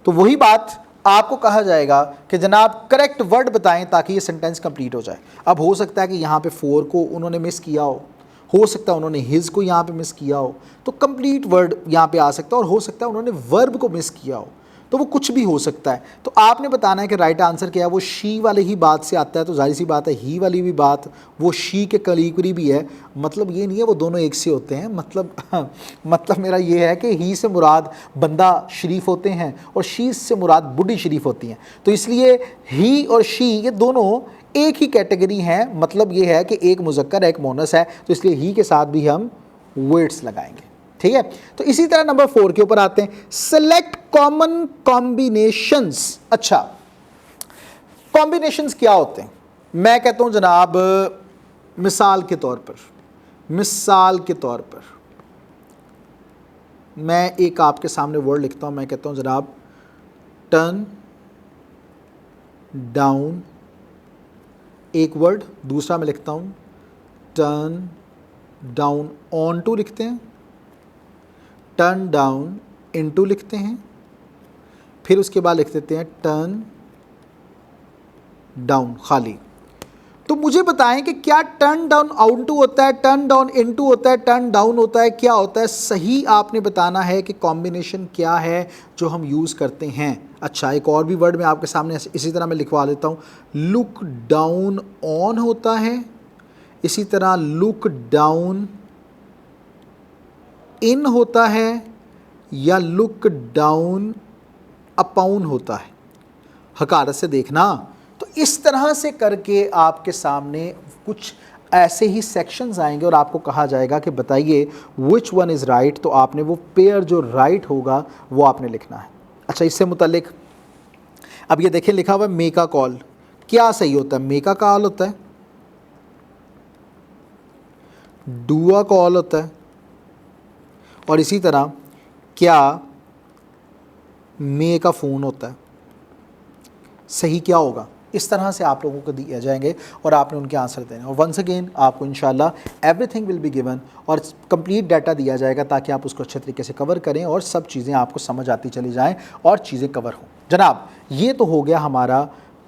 तो वही बात आपको कहा जाएगा कि जनाब करेक्ट वर्ड बताएं ताकि ये सेंटेंस कंप्लीट हो जाए। अब हो सकता है कि यहाँ पे फोर को उन्होंने मिस किया हो सकता है उन्होंने हिज को यहाँ पे मिस किया हो, तो कंप्लीट वर्ड यहाँ पे आ सकता है, और हो सकता है उन्होंने वर्ब को मिस किया हो, तो वो कुछ भी हो सकता है। तो आपने बताना है कि राइट आंसर क्या है। वो शी वाले ही बात से आता है तो जाहिर सी बात है ही वाली भी बात वो शी के कलीकुरी भी है, मतलब ये नहीं है वो दोनों एक से होते हैं, मतलब मेरा ये है कि ही से मुराद बंदा शरीफ होते हैं और शी से मुराद बुढ़ी शरीफ होती हैं। तो इसलिए ही और शी ये दोनों एक ही कैटेगरी हैं, मतलब ये है कि एक मुज़क्कर है एक मोनस है, तो इसलिए ही के साथ भी हम वेट्स लगाएंगे। ठीक है, तो इसी तरह नंबर 4 के ऊपर आते हैं, सेलेक्ट कॉमन कॉम्बिनेशंस। अच्छा, कॉम्बिनेशंस क्या होते हैं? मैं कहता हूं जनाब, मिसाल के तौर पर मैं एक आपके सामने वर्ड लिखता हूं, मैं कहता हूं जनाब टर्न डाउन, एक वर्ड। दूसरा मैं लिखता हूं टर्न डाउन ऑन टू, लिखते हैं टर्न डाउन इनटू, लिखते हैं, फिर उसके बाद लिख देते हैं टर्न डाउन खाली। तो मुझे बताएं कि क्या टर्न डाउन आउट टू होता है, टर्न डाउन इनटू होता है, टर्न डाउन होता है, क्या होता है? सही आपने बताना है कि कॉम्बिनेशन क्या है जो हम यूज़ करते हैं। अच्छा, एक और भी वर्ड मैं आपके सामने इसी तरह मैं लिखवा देता हूँ, लुक डाउन ऑन होता है, इसी तरह लुक डाउन इन होता है, या लुक डाउन अपाउन होता है। हकारत से देखना। तो इस तरह से करके आपके सामने कुछ ऐसे ही सेक्शंस आएंगे और आपको कहा जाएगा कि बताइए विच वन इज़ राइट। तो आपने वो पेयर जो राइट होगा वो आपने लिखना है। अच्छा, इससे मुतालिक अब ये देखें लिखा हुआ है मेक अ कॉल, क्या सही होता है? मेक अ कॉल होता है, डू अ कॉल होता है, और इसी तरह क्या मेक अ फ़ोन होता है। सही क्या होगा? इस तरह से आप लोगों को दिए जाएंगे और आपने उनके आंसर देने, और वंस अगेन आपको इंशाल्लाह एवरीथिंग विल बी गिवन और कंप्लीट डाटा दिया जाएगा ताकि आप उसको अच्छे तरीके से कवर करें और सब चीज़ें आपको समझ आती चली जाएं और चीज़ें कवर हों। जनाब, ये तो हो गया हमारा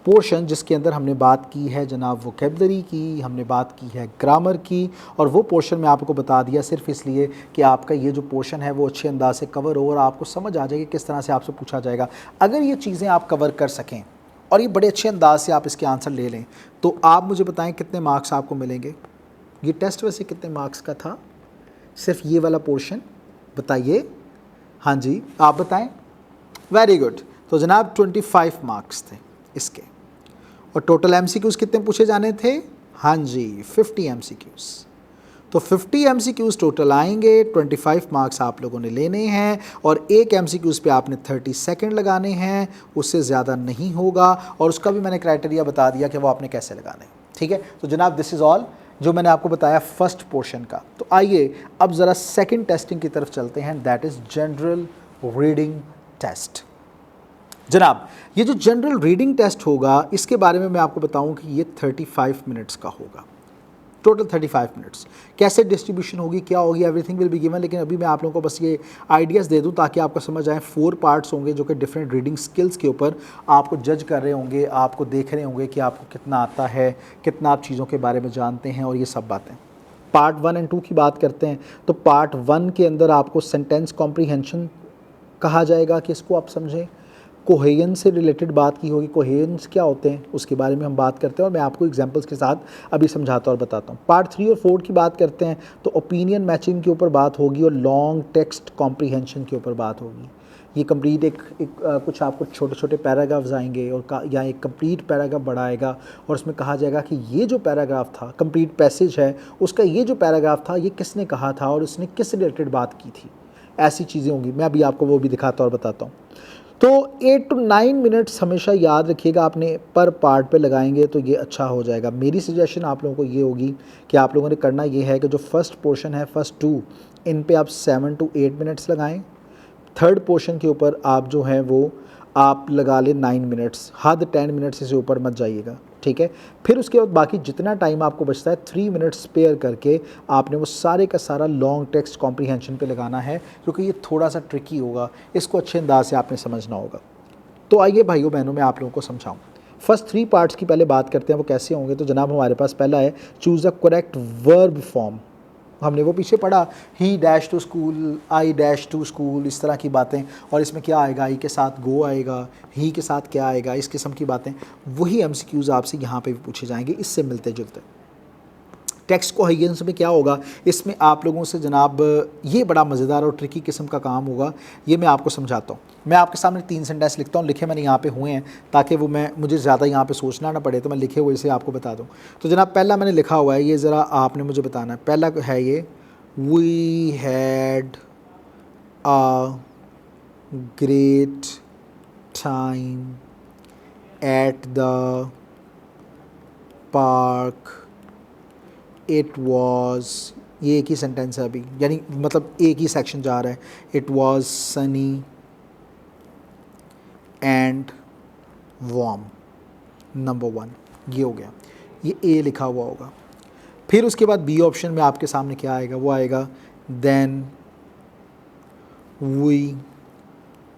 पोर्शन जिसके अंदर हमने बात की है जनाब वोकैबुलरी की, हमने बात की है ग्रामर की, और वो पोर्शन मैं आपको बता दिया सिर्फ इसलिए कि आपका ये जो पोर्शन है वो अच्छे अंदाज से कवर हो और आपको समझ आ जाएगी किस तरह से आपसे पूछा जाएगा। अगर ये चीज़ें आप कवर कर सकें और ये बड़े अच्छे अंदाज से आप इसके आंसर ले लें तो आप मुझे बताएं कितने मार्क्स आपको मिलेंगे। ये टेस्ट वैसे कितने मार्क्स का था? सिर्फ ये वाला पोर्शन बताइए। हाँ जी, आप बताएं। Very good. तो जनाब 25 मार्क्स थे इसके, और टोटल एमसीक्यूज़ कितने पूछे जाने थे? हाँ जी, 50 एमसीक्यूज़। तो 50 एमसीक्यूज़ टोटल आएंगे, 25 मार्क्स आप लोगों ने लेने हैं, और एक एमसीक्यूज़ पे आपने 30 सेकंड लगाने हैं, उससे ज़्यादा नहीं होगा, और उसका भी मैंने क्राइटेरिया बता दिया कि वो आपने कैसे लगाने हैं। ठीक है, तो जनाब दिस इज़ ऑल जो मैंने आपको बताया फर्स्ट पोर्शन का। तो आइए अब ज़रा सेकेंड टेस्टिंग की तरफ चलते हैं, that is general reading test. जनाब ये जो जनरल रीडिंग टेस्ट होगा इसके बारे में मैं आपको बताऊं कि ये 35 मिनट्स का होगा, टोटल 35 मिनट्स। कैसे डिस्ट्रीब्यूशन होगी, क्या होगी, एवरीथिंग विल बी गिवन, लेकिन अभी मैं आप लोगों को बस ये आइडियाज़ दे दूं ताकि आपको समझ आए। 4 पार्ट्स होंगे जो कि डिफरेंट रीडिंग स्किल्स के ऊपर आपको जज कर रहे होंगे, आपको देख रहे होंगे कि आपको कितना आता है, कितना आप चीज़ों के बारे में जानते हैं और ये सब बातें। पार्ट 1 और 2 की बात करते हैं तो पार्ट 1 के अंदर आपको सेंटेंस कॉम्प्रीहेंशन कहा जाएगा कि इसको आप समझें। कोहेरेंस से रिलेटेड बात की होगी, कोहेरेंस क्या होते हैं उसके बारे में हम बात करते हैं और मैं आपको एग्जांपल्स के साथ अभी समझाता और बताता हूँ। पार्ट 3 और 4 की बात करते हैं तो ओपिनियन मैचिंग के ऊपर बात होगी और लॉन्ग टेक्स्ट कॉम्प्रीहेंशन के ऊपर बात होगी। ये कंप्लीट एक कुछ आपको छोटे छोटे पैराग्राफ्स आएंगे और या एक कंप्लीट पैराग्राफ बढ़ाएगा और उसमें कहा जाएगा कि ये जो पैराग्राफ था, कंप्लीट पैसेज है उसका, ये जो पैराग्राफ था ये किसने कहा था और उसने किस रिलेटेड बात की थी। ऐसी चीज़ें होंगी, मैं अभी आपको वो भी दिखाता और बताता हूँ। तो 8 to 9 मिनट्स हमेशा याद रखिएगा, आपने पर पार्ट पे लगाएंगे तो ये अच्छा हो जाएगा। मेरी सजेशन आप लोगों को ये होगी कि आप लोगों ने करना ये है कि जो फर्स्ट पोर्शन है, फर्स्ट 2, इन पे आप 7 to 8 मिनट्स लगाएं। थर्ड पोर्शन के ऊपर आप जो है वो आप लगा लें 9 मिनट्स, हद 10 मिनट्स से ऊपर मत जाइएगा, ठीक है। फिर उसके बाद बाकी जितना टाइम आपको बचता है 3 मिनट्स स्पेयर करके आपने वो सारे का सारा लॉन्ग टेक्स्ट कॉम्प्रीहेंशन पे लगाना है, क्योंकि ये थोड़ा सा ट्रिकी होगा, इसको अच्छे अंदाज से आपने समझना होगा। तो आइए भाइयों बहनों मैं आप लोगों को समझाऊँ। फर्स्ट 3 पार्ट्स की पहले बात करते हैं, वो कैसे होंगे। तो जनाब हमारे पास पहला है choose a correct verb form. हमने वो पीछे पढ़ा, he dash to school, I dash to school, इस तरह की बातें। और इसमें क्या आएगा, आई के साथ गो आएगा, ही के साथ क्या आएगा, इस किस्म की बातें। वही एमसीक्यूज़ आपसे यहाँ पे भी पूछे जाएंगे, इससे मिलते जुलते। टेक्स्ट कोहेरेंस में क्या होगा, इसमें आप लोगों से जनाब ये बड़ा मज़ेदार और ट्रिकी किस्म का काम होगा, ये मैं आपको समझाता हूँ। मैं आपके सामने 3 सेंटेंस लिखता हूँ, लिखे मैंने यहाँ पे हुए हैं ताकि वो मुझे ज़्यादा यहाँ पे सोचना ना पड़े, तो मैं लिखे हुए से आपको बता दूँ। तो जनाब पहला मैंने लिखा हुआ है, ये ज़रा आपने मुझे बताना है। पहला है ये, we had a great time at the park, it was, ये एक ही सेंटेंस है अभी, यानी मतलब एक ही सेक्शन जा रहा है। It was Sunny and warm, number 1 ये हो गया, ये ए लिखा हुआ होगा। फिर उसके बाद बी ऑप्शन में आपके सामने क्या आएगा, वो आएगा then we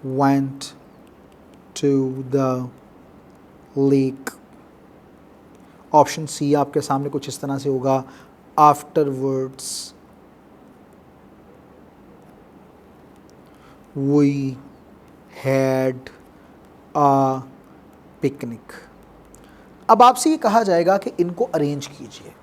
went to the lake. Option C आपके सामने कुछ इस तरह से होगा, afterwards we had a picnic. अब आपसे ये कहा जाएगा कि इनको अरेंज कीजिए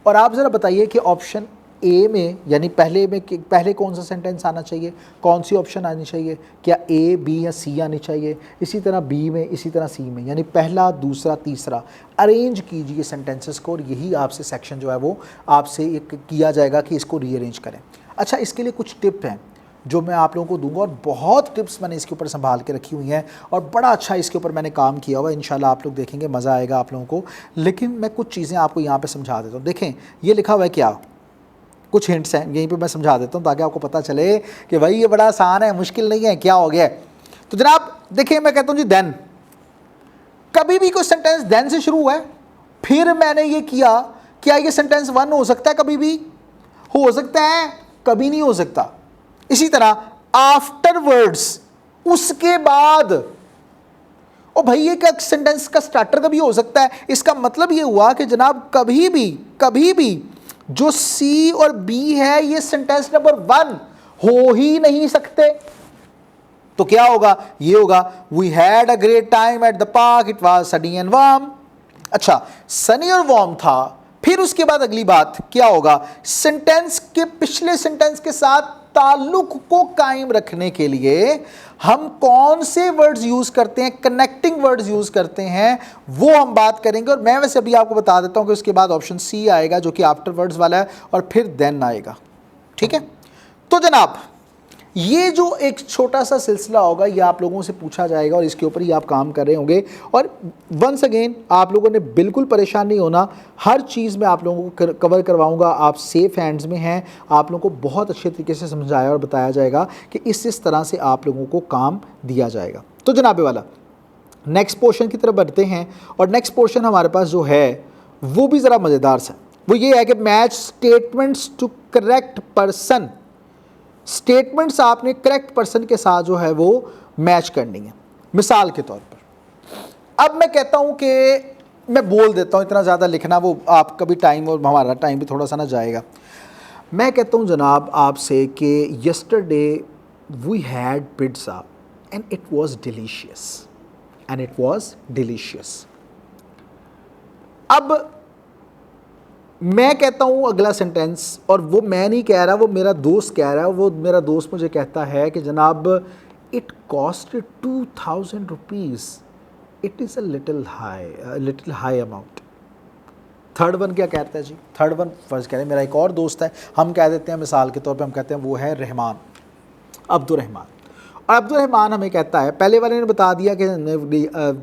और आप ज़रा बताइए कि ऑप्शन ए में, यानी पहले कौन सा सेंटेंस आना चाहिए, कौन सी ऑप्शन आनी चाहिए, क्या ए, बी या सी आनी चाहिए। इसी तरह बी में, इसी तरह सी में, यानी पहला, दूसरा, तीसरा अरेंज कीजिए सेंटेंसेस को, और यही आपसे सेक्शन जो है वो आपसे एक किया जाएगा कि इसको रीअरेंज करें। अच्छा, इसके लिए कुछ टिप हैं जो मैं आप लोगों को दूंगा, और बहुत टिप्स मैंने इसके ऊपर संभाल के रखी हुई हैं और बड़ा अच्छा इसके ऊपर मैंने काम किया हुआ है। इंशाल्लाह आप लोग देखेंगे, मज़ा आएगा आप लोगों को। लेकिन मैं कुछ चीज़ें आपको यहाँ पे समझा देता हूँ। देखें ये लिखा हुआ है, क्या कुछ हिंट्स हैं यहीं पे मैं समझा देता हूँ ताकि आपको पता चले कि भाई ये बड़ा आसान है, मुश्किल नहीं है, क्या हो गया है। तो जनाब देखिए, मैं कहता हूँ जी देन, कभी भी कोई सेंटेंस देन से शुरू हुआ है, फिर मैंने ये किया, क्या ये सेंटेंस 1 हो सकता है, कभी भी हो सकता है, कभी नहीं हो सकता। इसी तरह आफ्टरवर्ड्स, उसके बाद, ओ भाई ये क्या सेंटेंस का स्टार्टर कभी हो सकता है। इसका मतलब ये हुआ कि जनाब कभी भी जो सी और बी है ये सेंटेंस नंबर 1 हो ही नहीं सकते। तो क्या होगा, ये होगा we had a great time at the park, it was sunny and warm. अच्छा, सनी और वार्म था, फिर उसके बाद अगली बात क्या होगा, सेंटेंस के पिछले सेंटेंस के साथ ताल्लुक को कायम रखने के लिए हम कौन से वर्ड्स यूज करते हैं, कनेक्टिंग वर्ड्स यूज करते हैं, वो हम बात करेंगे। और मैं वैसे अभी आपको बता देता हूं कि उसके बाद ऑप्शन सी आएगा जो कि आफ्टर वर्ड्स वाला है, और फिर देन आएगा, ठीक है। तो जनाब ये जो एक छोटा सा सिलसिला होगा ये आप लोगों से पूछा जाएगा और इसके ऊपर ही आप काम कर रहे होंगे। और वंस अगेन आप लोगों ने बिल्कुल परेशान नहीं होना, हर चीज़ में आप लोगों को कवर करवाऊंगा, आप सेफ हैंड्स में हैं। आप लोगों को बहुत अच्छे तरीके से समझाया और बताया जाएगा कि इस तरह से आप लोगों को काम दिया जाएगा। तो जनाबे वाला नेक्स्ट पोर्शन की तरफ बढ़ते हैं और नेक्स्ट पोर्शन हमारे पास जो है वो भी ज़रा मज़ेदार सा, वो ये है कि match statements to correct person. Statements आपने करेक्ट पर्सन के साथ जो है वो मैच करनी है। मिसाल के तौर पर अब मैं कहता हूं कि मैं बोल देता हूं, इतना ज़्यादा लिखना वो आपका भी टाइम और हमारा टाइम भी थोड़ा सा ना जाएगा। मैं कहता हूं जनाब आपसे कि yesterday we had pizza and it was delicious. अब मैं कहता हूं अगला सेंटेंस, और वो मैं नहीं कह रहा, वो मेरा दोस्त कह रहा है। वो मेरा दोस्त मुझे कहता है कि जनाब it cost 2000 rupees, it is a little high amount. Third one क्या कहता है जी? थर्ड वन फर्स्ट कह रहे हैं, मेरा एक और दोस्त है, हम कह देते हैं मिसाल के तौर पे हम कहते हैं वो है रहमान, अब्दुर्रहमान। और अब्दुर्रहमान हमें कहता है, पहले वाले ने बता दिया कि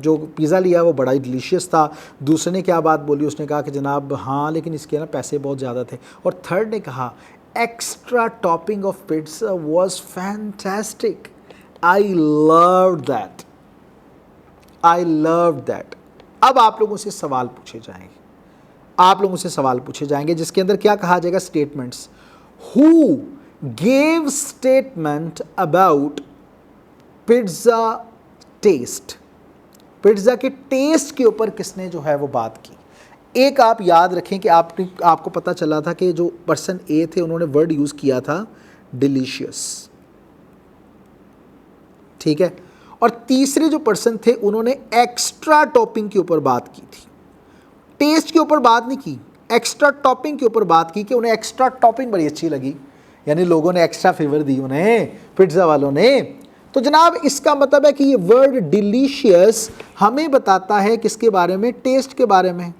जो पिज़्ज़ा लिया वो बड़ा ही डिलीशियस था। दूसरे ने क्या बात बोली, उसने कहा कि जनाब हाँ लेकिन इसके ना पैसे बहुत ज़्यादा थे। और थर्ड ने कहा extra topping of pizza was fantastic, I love that. अब आप लोगों से सवाल पूछे जाएंगे, जिसके अंदर क्या कहा जाएगा? Statements. Who gave statement about pizza taste. Pizza के टेस्ट के ऊपर किसने जो है वो बात की? एक आप याद रखें कि आपको पता चला था कि जो पर्सन ए थे उन्होंने वर्ड यूज़ किया था डिलीशियस, ठीक है। और तीसरे जो पर्सन थे उन्होंने एक्स्ट्रा टॉपिंग के ऊपर बात की थी, टेस्ट के ऊपर बात नहीं की, एक्स्ट्रा टॉपिंग के ऊपर बात की कि उन्हें एक्स्ट्रा टॉपिंग बड़ी अच्छी लगी, यानी लोगों ने एक्स्ट्रा फेवर दी उन्हें, पिज़्ज़ा वालों ने। तो जनाब इसका मतलब है कि ये वर्ड डिलीशियस हमें बताता है किसके बारे में? टेस्ट के बारे में।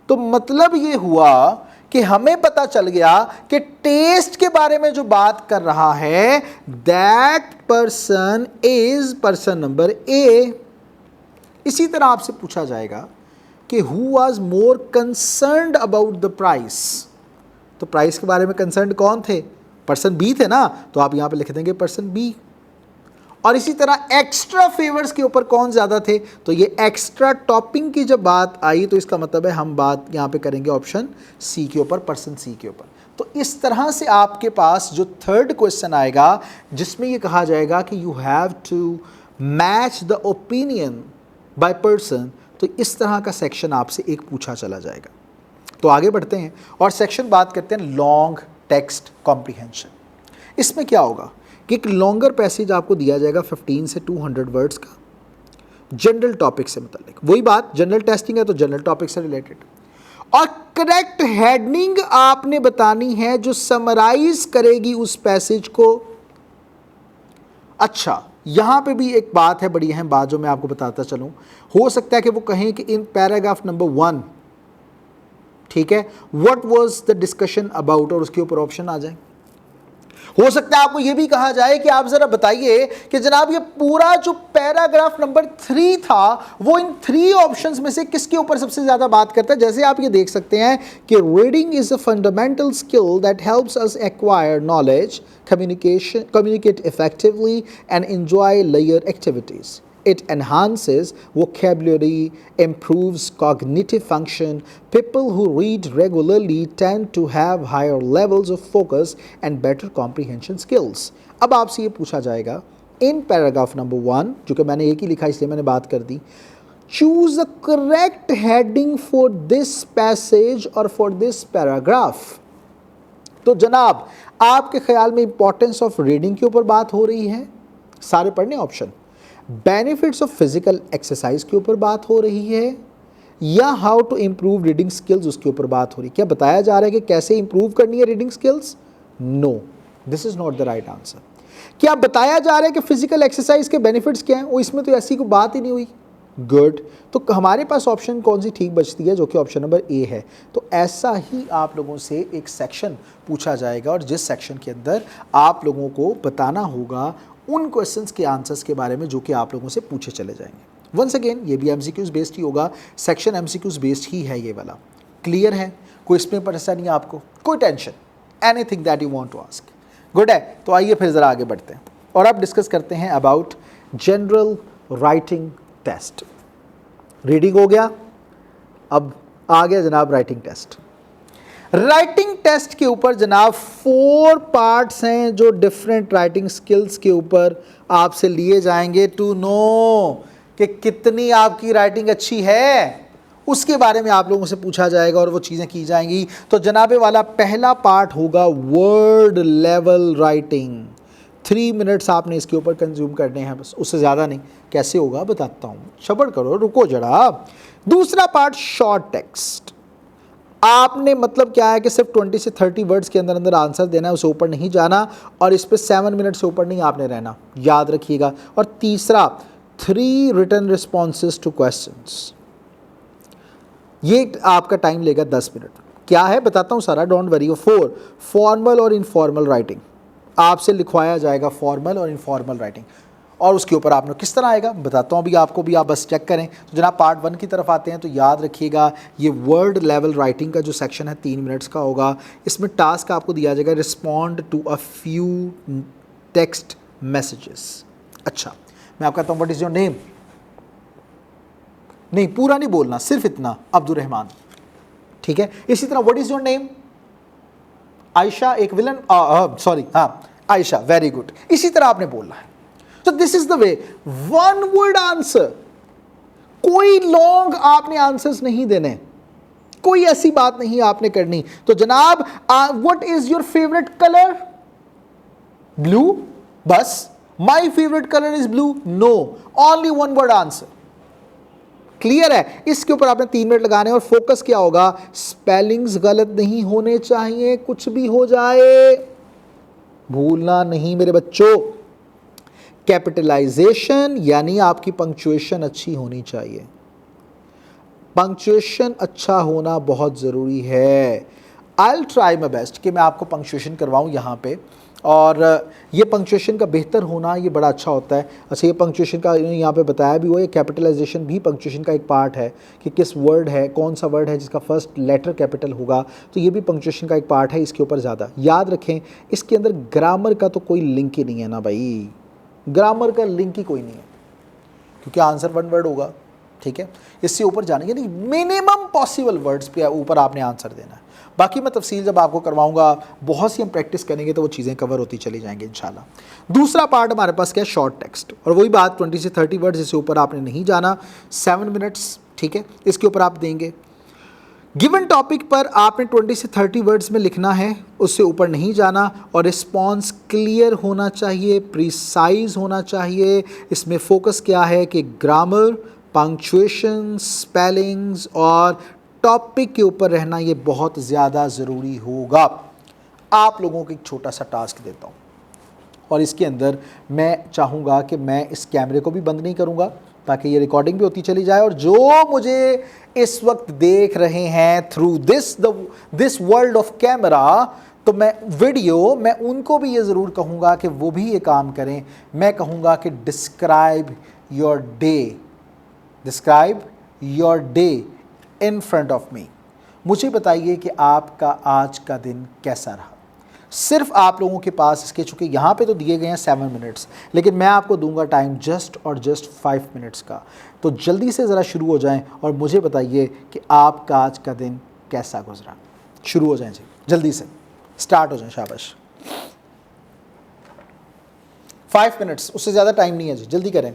तो मतलब ये हुआ कि हमें पता चल गया कि टेस्ट के बारे में जो बात कर रहा है that person is person number A. इसी तरह आपसे पूछा जाएगा कि who was more concerned about the price. तो प्राइस के बारे में कंसर्न्ड कौन थे? पर्सन बी थे ना, तो आप यहां पे लिख देंगे पर्सन बी। और इसी तरह एक्स्ट्रा फेवर्स के ऊपर कौन ज़्यादा थे? तो ये एक्स्ट्रा टॉपिंग की जब बात आई तो इसका मतलब है हम बात यहाँ पे करेंगे ऑप्शन सी के ऊपर, पर्सन सी के ऊपर। तो इस तरह से आपके पास जो थर्ड क्वेश्चन आएगा जिसमें ये कहा जाएगा कि you have to match the opinion by person, तो इस तरह का सेक्शन आपसे एक पूछा चला जाएगा। तो आगे बढ़ते हैं और सेक्शन बात करते हैं लॉन्ग टेक्स्ट कॉम्प्रीहेंशन। इसमें क्या होगा कि एक लॉन्गर पैसेज आपको दिया जाएगा 15 से 200 वर्ड्स का, जनरल टॉपिक से मुतालिक। वही बात, जनरल टेस्टिंग है तो जनरल टॉपिक से रिलेटेड। और करेक्ट हेडिंग आपने बतानी है जो समराइज करेगी उस पैसेज को। अच्छा, यहां पे भी एक बात है, बड़ी अहम बात जो मैं आपको बताता चलूं। हो सकता है कि वो कहें कि इन पैराग्राफ नंबर 1, ठीक है, what was the discussion about, और उसके ऊपर ऑप्शन आ जाए। हो सकता है आपको यह भी कहा जाए कि आप जरा बताइए कि जनाब ये पूरा जो पैराग्राफ नंबर 3 था वो इन 3 ऑप्शंस में से किसके ऊपर सबसे ज्यादा बात करता है। जैसे आप ये देख सकते हैं कि reading is a fundamental skill that helps us acquire knowledge, communicate effectively and enjoy layer activities. It enhances vocabulary, improves cognitive function. People who read regularly tend to have higher levels of focus and better comprehension skills. अब आपसे ये पूछा जाएगा in paragraph number 1, जो कि मैंने एक ही लिखा इसलिए मैंने बात कर दी, choose the correct heading for this passage or for this paragraph. तो जनाब आपके ख्याल में इंपॉर्टेंस ऑफ रीडिंग के ऊपर बात हो रही है, सारे पढ़ने option, benefits of physical exercise के ऊपर बात हो रही है, या how to improve reading skills उसके ऊपर बात हो रही है। क्या बताया जा रहा है कि कैसे इंप्रूव करनी है reading skills? No, this is not the right answer. क्या बताया जा रहा है कि फिजिकल एक्सरसाइज के बेनिफिट्स क्या हैं? वो इसमें तो ऐसी कोई बात ही नहीं हुई। गुड, तो हमारे पास ऑप्शन कौन सी ठीक बचती है, जो कि ऑप्शन नंबर ए है। तो ऐसा ही आप लोगों से एक सेक्शन पूछा जाएगा और जिस सेक्शन के अंदर आप लोगों को बताना होगा उन क्वेश्चंस के आंसर्स के बारे में जो कि आप लोगों से पूछे चले जाएंगे। वंस अगेन ये भी एमसीक्यूज बेस्ड ही होगा, सेक्शन एमसीक्यूज बेस्ड ही है ये वाला। क्लियर है? कोई इसमें परेशानी नहीं आपको, कोई tension, anything that you want to ask? Good है, तो आइए फिर ज़रा आगे बढ़ते हैं और अब डिस्कस करते हैं about general writing test. Reading हो गया, अब आ गया जनाब राइटिंग टेस्ट। राइटिंग टेस्ट के ऊपर जनाब 4 पार्ट्स हैं जो डिफरेंट राइटिंग स्किल्स के ऊपर आपसे लिए जाएंगे टू नो कि कितनी आपकी राइटिंग अच्छी है, उसके बारे में आप लोगों से पूछा जाएगा और वो चीज़ें की जाएंगी। तो जनाबे वाला पहला पार्ट होगा वर्ड लेवल राइटिंग। 3 मिनट्स आपने इसके ऊपर कंज्यूम करने हैं, बस, उससे ज़्यादा नहीं। कैसे होगा बताता हूँ, सब्र करो, रुको जरा। दूसरा पार्ट शॉर्ट टेक्स्ट। आपने मतलब क्या है कि सिर्फ 20 से 30 वर्ड्स के अंदर अंदर आंसर देना है, उससे ऊपर नहीं जाना, और इस पे 7 मिनट से ऊपर नहीं आपने रहना, याद रखिएगा। और तीसरा 3 रिटन रिस्पॉन्सेज टू क्वेश्चंस, ये आपका टाइम लेगा 10 मिनट। क्या है बताता हूँ सारा, डोंट वरी। 4 फॉर्मल और इनफॉर्मल राइटिंग, आपसे लिखवाया जाएगा फॉर्मल और इनफॉर्मल राइटिंग, और उसके ऊपर आपने किस तरह आएगा बताता हूँ अभी आपको भी, आप बस चेक करें। तो जनाब पार्ट 1 की तरफ आते हैं। तो याद रखिएगा ये वर्ड लेवल राइटिंग का जो सेक्शन है 3 मिनट्स का होगा। इसमें टास्क आपको दिया जाएगा respond to a few text messages. अच्छा, मैं आपका कहता हूँ व्हाट इज़ योर नेम, नहीं पूरा नहीं बोलना, सिर्फ इतना, अब्दुल रहमान, ठीक है। इसी तरह what is your name, Ayesha, एक विलन, सॉरी, हाँ आयशा, वेरी गुड, इसी तरह आपने बोलना है। तो this is the way, one word answer, कोई लॉन्ग आपने आंसर्स नहीं देने, कोई ऐसी बात नहीं आपने करनी। तो जनाब what is your favourite colour, blue, बस, my favourite colour is blue, no, only one word answer. Clear है? इसके ऊपर आपने 3 मिनट लगाने और फोकस क्या होगा, स्पेलिंग्स गलत नहीं होने चाहिए, कुछ भी हो जाए भूलना नहीं मेरे बच्चों। कैपिटलाइजेशन यानी आपकी पंक्चुएशन अच्छी होनी चाहिए, पंक्चुएशन अच्छा होना बहुत ज़रूरी है। I will try my best कि मैं आपको पंक्चुएशन करवाऊँ यहाँ पे, और ये पंक्चुएशन का बेहतर होना ये बड़ा अच्छा होता है। अच्छा, ये पंक्चुएशन का यहाँ पे बताया भी हुआ है, कैपिटलाइजेशन भी पंक्चुएशन का एक पार्ट है कि किस वर्ड है, कौन सा वर्ड है जिसका फर्स्ट लेटर कैपिटल होगा, तो ये भी पंक्चुएशन का एक पार्ट है। इसके ऊपर ज़्यादा याद रखें, इसके अंदर ग्रामर का तो कोई लिंक ही नहीं है ना भाई, ग्रामर का लिंक ही कोई नहीं है, क्योंकि आंसर 1 वर्ड होगा, ठीक है। इससे ऊपर जाने यानी मिनिमम पॉसिबल वर्ड्स पे ऊपर आपने आंसर देना है। बाकी मैं तफसील जब आपको करवाऊंगा, बहुत सी हम प्रैक्टिस करेंगे तो वो चीज़ें कवर होती चली जाएंगी इंशाल्लाह। दूसरा पार्ट हमारे पास क्या है, शॉर्ट टेक्स्ट, और वही बात 20 से 30 वर्ड्स, इससे ऊपर आपने नहीं जाना, 7 मिनट्स, ठीक है, इसके ऊपर आप देंगे। गिवन टॉपिक पर आपने 20 से 30 वर्ड्स में लिखना है, उससे ऊपर नहीं जाना, और रिस्पॉन्स क्लियर होना चाहिए, प्रिसाइज होना चाहिए। इसमें फोकस क्या है कि ग्रामर, पंक्चुएशन, स्पेलिंग्स और टॉपिक के ऊपर रहना ये बहुत ज़्यादा ज़रूरी होगा। आप लोगों को एक छोटा सा टास्क देता हूँ, और इसके अंदर मैं चाहूँगा कि मैं इस कैमरे को भी बंद नहीं करूँगा ताकि ये रिकॉर्डिंग भी होती चली जाए, और जो मुझे इस वक्त देख रहे हैं through this world of camera, तो मैं वीडियो, मैं उनको भी ये ज़रूर कहूँगा कि वो भी ये काम करें। मैं कहूँगा कि describe your day, describe your day in front of me. मुझे बताइए कि आपका आज का दिन कैसा रहा। सिर्फ आप लोगों के पास इसके, चूँकि यहाँ पे तो दिए गए हैं 7 मिनट्स, लेकिन मैं आपको दूंगा टाइम जस्ट और जस्ट 5 मिनट्स का। तो जल्दी से ज़रा शुरू हो जाएं और मुझे बताइए कि आपका आज का दिन कैसा गुजरा। शुरू हो जाएं जी, जल्दी से स्टार्ट हो जाएं, शाबाश। 5 मिनट्स, उससे ज़्यादा टाइम नहीं है जी, जल्दी करें।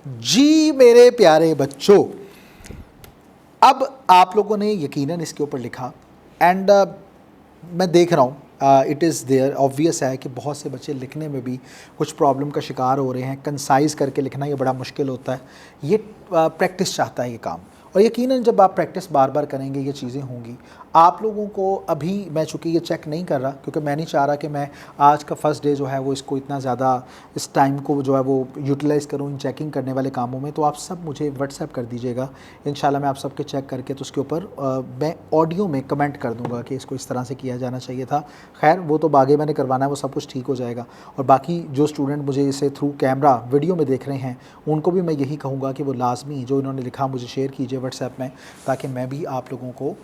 जी मेरे प्यारे बच्चों, अब आप लोगों ने यकीनन इसके ऊपर लिखा एंड मैं देख रहा हूँ इट इज़ देयर ऑब्वियस है कि बहुत से बच्चे लिखने में भी कुछ प्रॉब्लम का शिकार हो रहे हैं। कंसाइज करके लिखना ये बड़ा मुश्किल होता है, ये प्रैक्टिस चाहता है ये काम, और यकीनन जब आप प्रैक्टिस बार बार करेंगे ये चीज़ें होंगी। आप लोगों को अभी मैं चूँकि ये चेक नहीं कर रहा क्योंकि मैं नहीं चाह रहा कि मैं आज का फर्स्ट डे जो है वो इसको इतना ज़्यादा इस टाइम को जो है वो यूटिलाइज़ करूँ इन चेकिंग करने वाले कामों में, तो आप सब मुझे व्हाट्सएप कर दीजिएगा। इंशाल्लाह मैं आप सबके चेक करके तो उसके ऊपर मैं ऑडियो में कमेंट कर दूँगा कि इसको इस तरह से किया जाना चाहिए था। खैर वो तो बागे मैंने करवाना है, वो सब कुछ ठीक हो जाएगा। और बाकी जो स्टूडेंट मुझे इसे थ्रू कैमरा वीडियो में देख रहे हैं उनको भी मैं यही कहूँगा कि वो लाजमी जो इन्होंने लिखा मुझे शेयर कीजिए व्हाट्सएप में, ताकि मैं भी आप लोगों को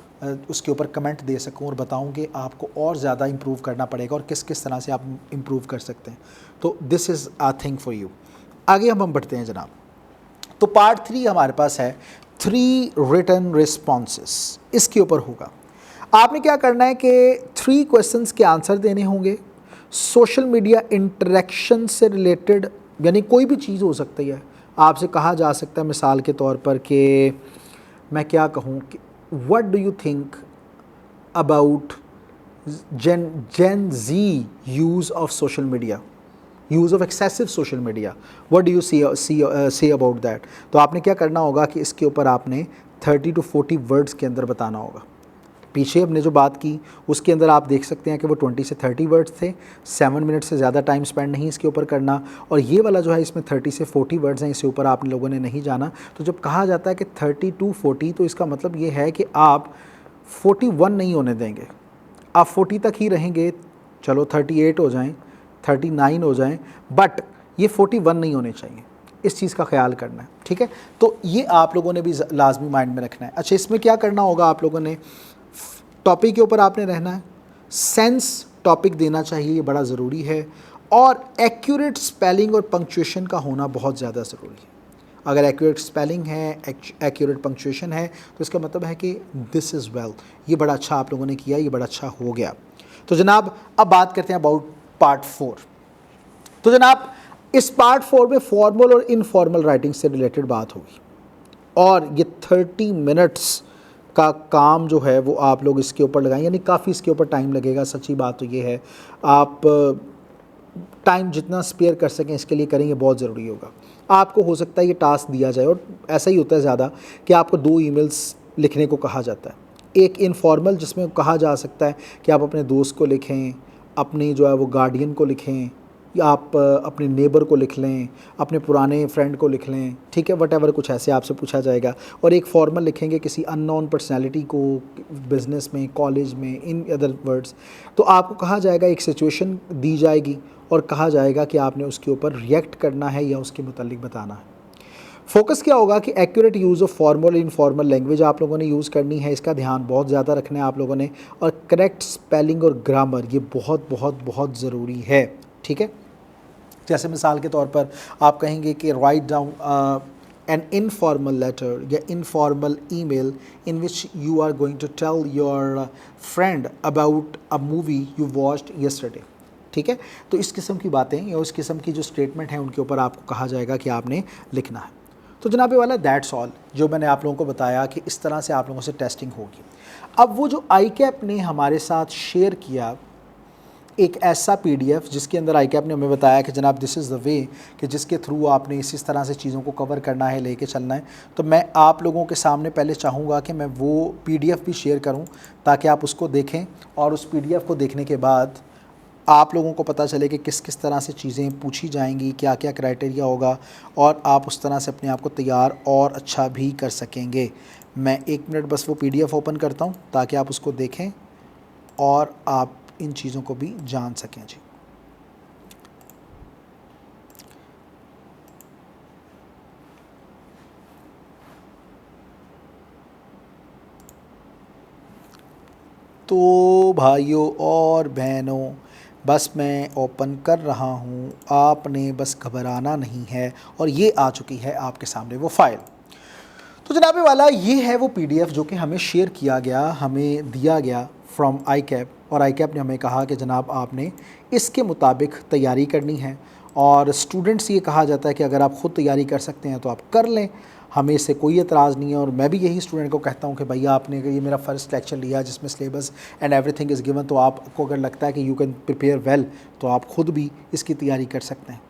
उसके ऊपर कमेंट दे सकूं और बताऊं कि आपको और ज़्यादा इम्प्रूव करना पड़ेगा और किस किस तरह से आप इम्प्रूव कर सकते हैं। तो this is a thing for you. आगे हम बढ़ते हैं जनाब। तो पार्ट 3 हमारे पास है 3 रिटन रिस्पॉन्सेस, इसके ऊपर होगा। आपने क्या करना है कि 3 क्वेश्चंस के आंसर देने होंगे। सोशल मीडिया इंटरेक्शन से रिलेटेड, यानी कोई भी चीज़ हो सकती है। आपसे कहा जा सकता है मिसाल के तौर पर कि मैं क्या कहूँ कि what do you think about Gen Z use of social media, use of excessive social media, what do you see about that. तो आपने क्या करना होगा कि इसके ऊपर आपने 30 to 40 वर्ड्स के अंदर बताना होगा। पीछे हमने जो बात की उसके अंदर आप देख सकते हैं कि वो 20 से 30 वर्ड्स थे, 7 मिनट से ज़्यादा टाइम स्पेंड नहीं इसके ऊपर करना। और ये वाला जो है इसमें 30 से 40 वर्ड्स हैं, इससे ऊपर आप लोगों ने नहीं जाना। तो जब कहा जाता है कि 30 to 40, तो इसका मतलब ये है कि आप 41 नहीं होने देंगे, आप 40 तक ही रहेंगे। चलो 38 हो जाएं, 39 हो जाएं, बट ये 41 नहीं होने चाहिए। इस चीज़ का ख्याल करना है, ठीक है। तो ये आप लोगों ने भी लाजमी माइंड में रखना है। अच्छा, इसमें क्या करना होगा आप लोगों ने, टॉपिक के ऊपर आपने रहना है, सेंस टॉपिक देना चाहिए, ये बड़ा ज़रूरी है। और एक्यूरेट स्पेलिंग और पंक्चुएशन का होना बहुत ज़्यादा ज़रूरी है। अगर एक्यूरेट स्पेलिंग है, एक्यूरेट पंक्चुएशन है, तो इसका मतलब है कि दिस इज़ वेल, ये बड़ा अच्छा आप लोगों ने किया, ये बड़ा अच्छा हो गया। तो जनाब अब बात करते हैं अबाउट पार्ट 4। तो जनाब इस पार्ट 4 में फॉर्मल और इनफॉर्मल राइटिंग से रिलेटेड बात होगी, और ये 30 मिनट्स का काम जो है वो आप लोग इसके ऊपर लगाएं, यानी काफ़ी इसके ऊपर टाइम लगेगा। सच्ची बात तो ये है, आप टाइम जितना स्पेयर कर सकें इसके लिए करेंगे, बहुत ज़रूरी होगा। आपको हो सकता है ये टास्क दिया जाए, और ऐसा ही होता है ज़्यादा कि आपको 2 ईमेल्स लिखने को कहा जाता है। एक इनफॉर्मल जिसमें कहा जा सकता है कि आप अपने दोस्त को लिखें, अपनी जो है वो गार्डियन को लिखें, या आप अपने नेबर को लिख लें, अपने पुराने फ्रेंड को लिख लें, ठीक है, वटेवर कुछ ऐसे आपसे पूछा जाएगा। और एक फॉर्मल लिखेंगे किसी अननोन पर्सनैलिटी को, बिज़नेस में, कॉलेज में, इन अदर वर्ड्स। तो आपको कहा जाएगा, एक सिचुएशन दी जाएगी और कहा जाएगा कि आपने उसके ऊपर रिएक्ट करना है या उसके मुतालिक बताना है। फोकस क्या होगा कि accurate use of formal informal language आप लोगों ने यूज़ करनी है, इसका ध्यान बहुत ज़्यादा रखना है आप लोगों ने। और करेक्ट स्पेलिंग और ग्रामर ये बहुत बहुत बहुत ज़रूरी है, ठीक है। जैसे मिसाल के तौर पर आप कहेंगे कि write down an informal letter या informal email in which you are going to tell your friend about a movie you watched yesterday, ठीक है। तो इस किस्म की बातें या उस किस्म की जो स्टेटमेंट है उनके ऊपर आपको कहा जाएगा कि आपने लिखना है। तो जनाबे वाला दैट्स ऑल जो मैंने आप लोगों को बताया कि इस तरह से आप लोगों से टेस्टिंग होगी। अब वो जो ICAP ने हमारे साथ शेयर किया एक ऐसा PDF जिसके अंदर ICAP ने हमें बताया कि जनाब दिस इज़ द वे कि जिसके थ्रू आपने इस तरह से चीज़ों को कवर करना है, लेके चलना है। तो मैं आप लोगों के सामने पहले चाहूँगा कि मैं वो PDF भी शेयर करूँ ताकि आप उसको देखें, और उस PDF को देखने के बाद आप लोगों को पता चले कि किस किस तरह से चीज़ें पूछी जाएंगी, क्या क्या क्राइटेरिया होगा, और आप उस तरह से अपने आप को तैयार और अच्छा भी कर सकेंगे। मैं 1 मिनट बस वो PDF ओपन करता हूँ ताकि आप उसको देखें और आप इन चीज़ों को भी जान सकें जी। तो भाइयों और बहनों, बस मैं ओपन कर रहा हूँ, आपने बस घबराना नहीं है। और ये आ चुकी है आपके सामने वो फ़ाइल। तो जनाबे वाला ये है वो PDF जो कि हमें शेयर किया गया, हमें दिया गया फ्रॉम ICAP, और ICAP ने हमें कहा कि जनाब आपने इसके मुताबिक तैयारी करनी है। और स्टूडेंट्स से ये कहा जाता है कि अगर आप ख़ुद तैयारी कर सकते हैं तो आप कर लें, हमें इससे कोई एतराज़ नहीं है। और मैं भी यही स्टूडेंट को कहता हूँ कि भैया आपने ये मेरा फ़र्स्ट लेक्चर लिया जिसमें syllabus and everything is given, तो आपको अगर लगता है कि यू कैन प्रिपेयर वेल तो आप ख़ुद भी इसकी तैयारी कर सकते हैं।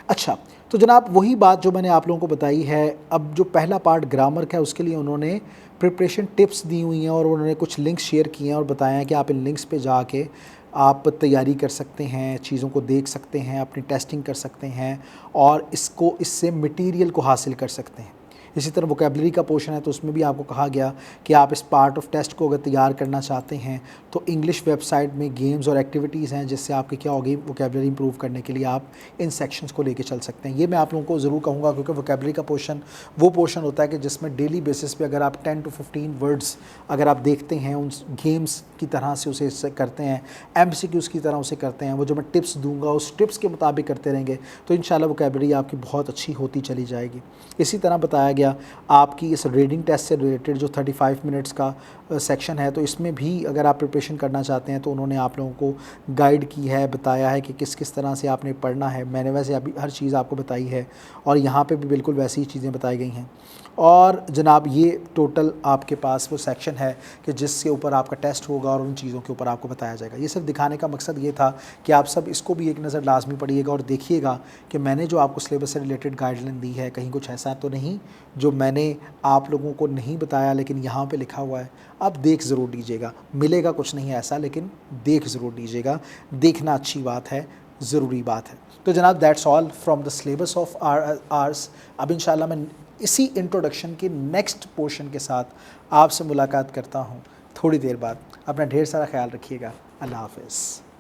अच्छा, तो जनाब वही बात जो मैंने आप लोगों को बताई है, अब जो पहला पार्ट ग्रामर का है उसके लिए उन्होंने प्रिपरेशन टिप्स दी हुई हैं और उन्होंने कुछ लिंक्स शेयर किए हैं और बताया है कि आप इन लिंक्स पे जाके आप तैयारी कर सकते हैं, चीज़ों को देख सकते हैं, अपनी टेस्टिंग कर सकते हैं और इससे मटेरियल को हासिल कर सकते हैं। इसी तरह वोकेबलरी का पोर्शन है तो उसमें भी आपको कहा गया कि आप इस पार्ट ऑफ टेस्ट को अगर तैयार करना चाहते हैं तो इंग्लिश वेबसाइट में गेम्स और एक्टिविटीज़ हैं जिससे आपकी क्या होगी, वोकेबलरी इंप्रूव करने के लिए आप इन सेक्शंस को लेके चल सकते हैं। ये मैं आप लोगों को ज़रूर कहूँगा क्योंकि वोकेबलरी का पोर्शन वो पोर्शन होता है कि जिसमें डेली बेसिस पे अगर आप 10 to 15 वर्ड्स अगर आप देखते हैं, उन गेम्स की तरह से उसे करते हैं, MCQs की तरह उसे करते हैं, वो जो मैं टिप्स दूंगा उस टिप्स के मुताबिक करते रहेंगे तो इंशाल्लाह वोकेबलरी आपकी बहुत अच्छी होती चली जाएगी। इसी तरह बताया गया आपकी इस रीडिंग टेस्ट से रिलेटेड जो 35 मिनट्स का सेक्शन है, तो इसमें भी अगर आप प्रिपरेशन करना चाहते हैं तो उन्होंने आप लोगों को गाइड की है, बताया है कि किस किस तरह से आपने पढ़ना है। मैंने वैसे अभी हर चीज़ आपको बताई है और यहाँ पे भी बिल्कुल वैसी ही चीज़ें बताई गई हैं। और जनाब ये टोटल आपके पास वो सेक्शन है कि जिसके ऊपर आपका टेस्ट होगा और उन चीज़ों के ऊपर आपको बताया जाएगा। ये सिर्फ दिखाने का मकसद ये था कि आप सब इसको भी एक नज़र लाजमी पढ़िएगा और देखिएगा कि मैंने जो आपको सिलेबस से रिलेटेड गाइडलाइन दी है कहीं कुछ ऐसा तो नहीं जो मैंने आप लोगों को नहीं बताया लेकिन यहाँ पे लिखा हुआ है। आप देख ज़रूर लीजिएगा, मिलेगा कुछ नहीं ऐसा लेकिन देख ज़रूर लीजिएगा। देखना अच्छी बात है, ज़रूरी बात है। तो जनाब that's all from the syllabus of ours. अब इंशाल्लाह मैं इसी इंट्रोडक्शन के नेक्स्ट पोर्शन के साथ आपसे मुलाकात करता हूँ थोड़ी देर बाद। अपना ढेर सारा ख्याल रखिएगा। अल्लाह हाफ़िज़।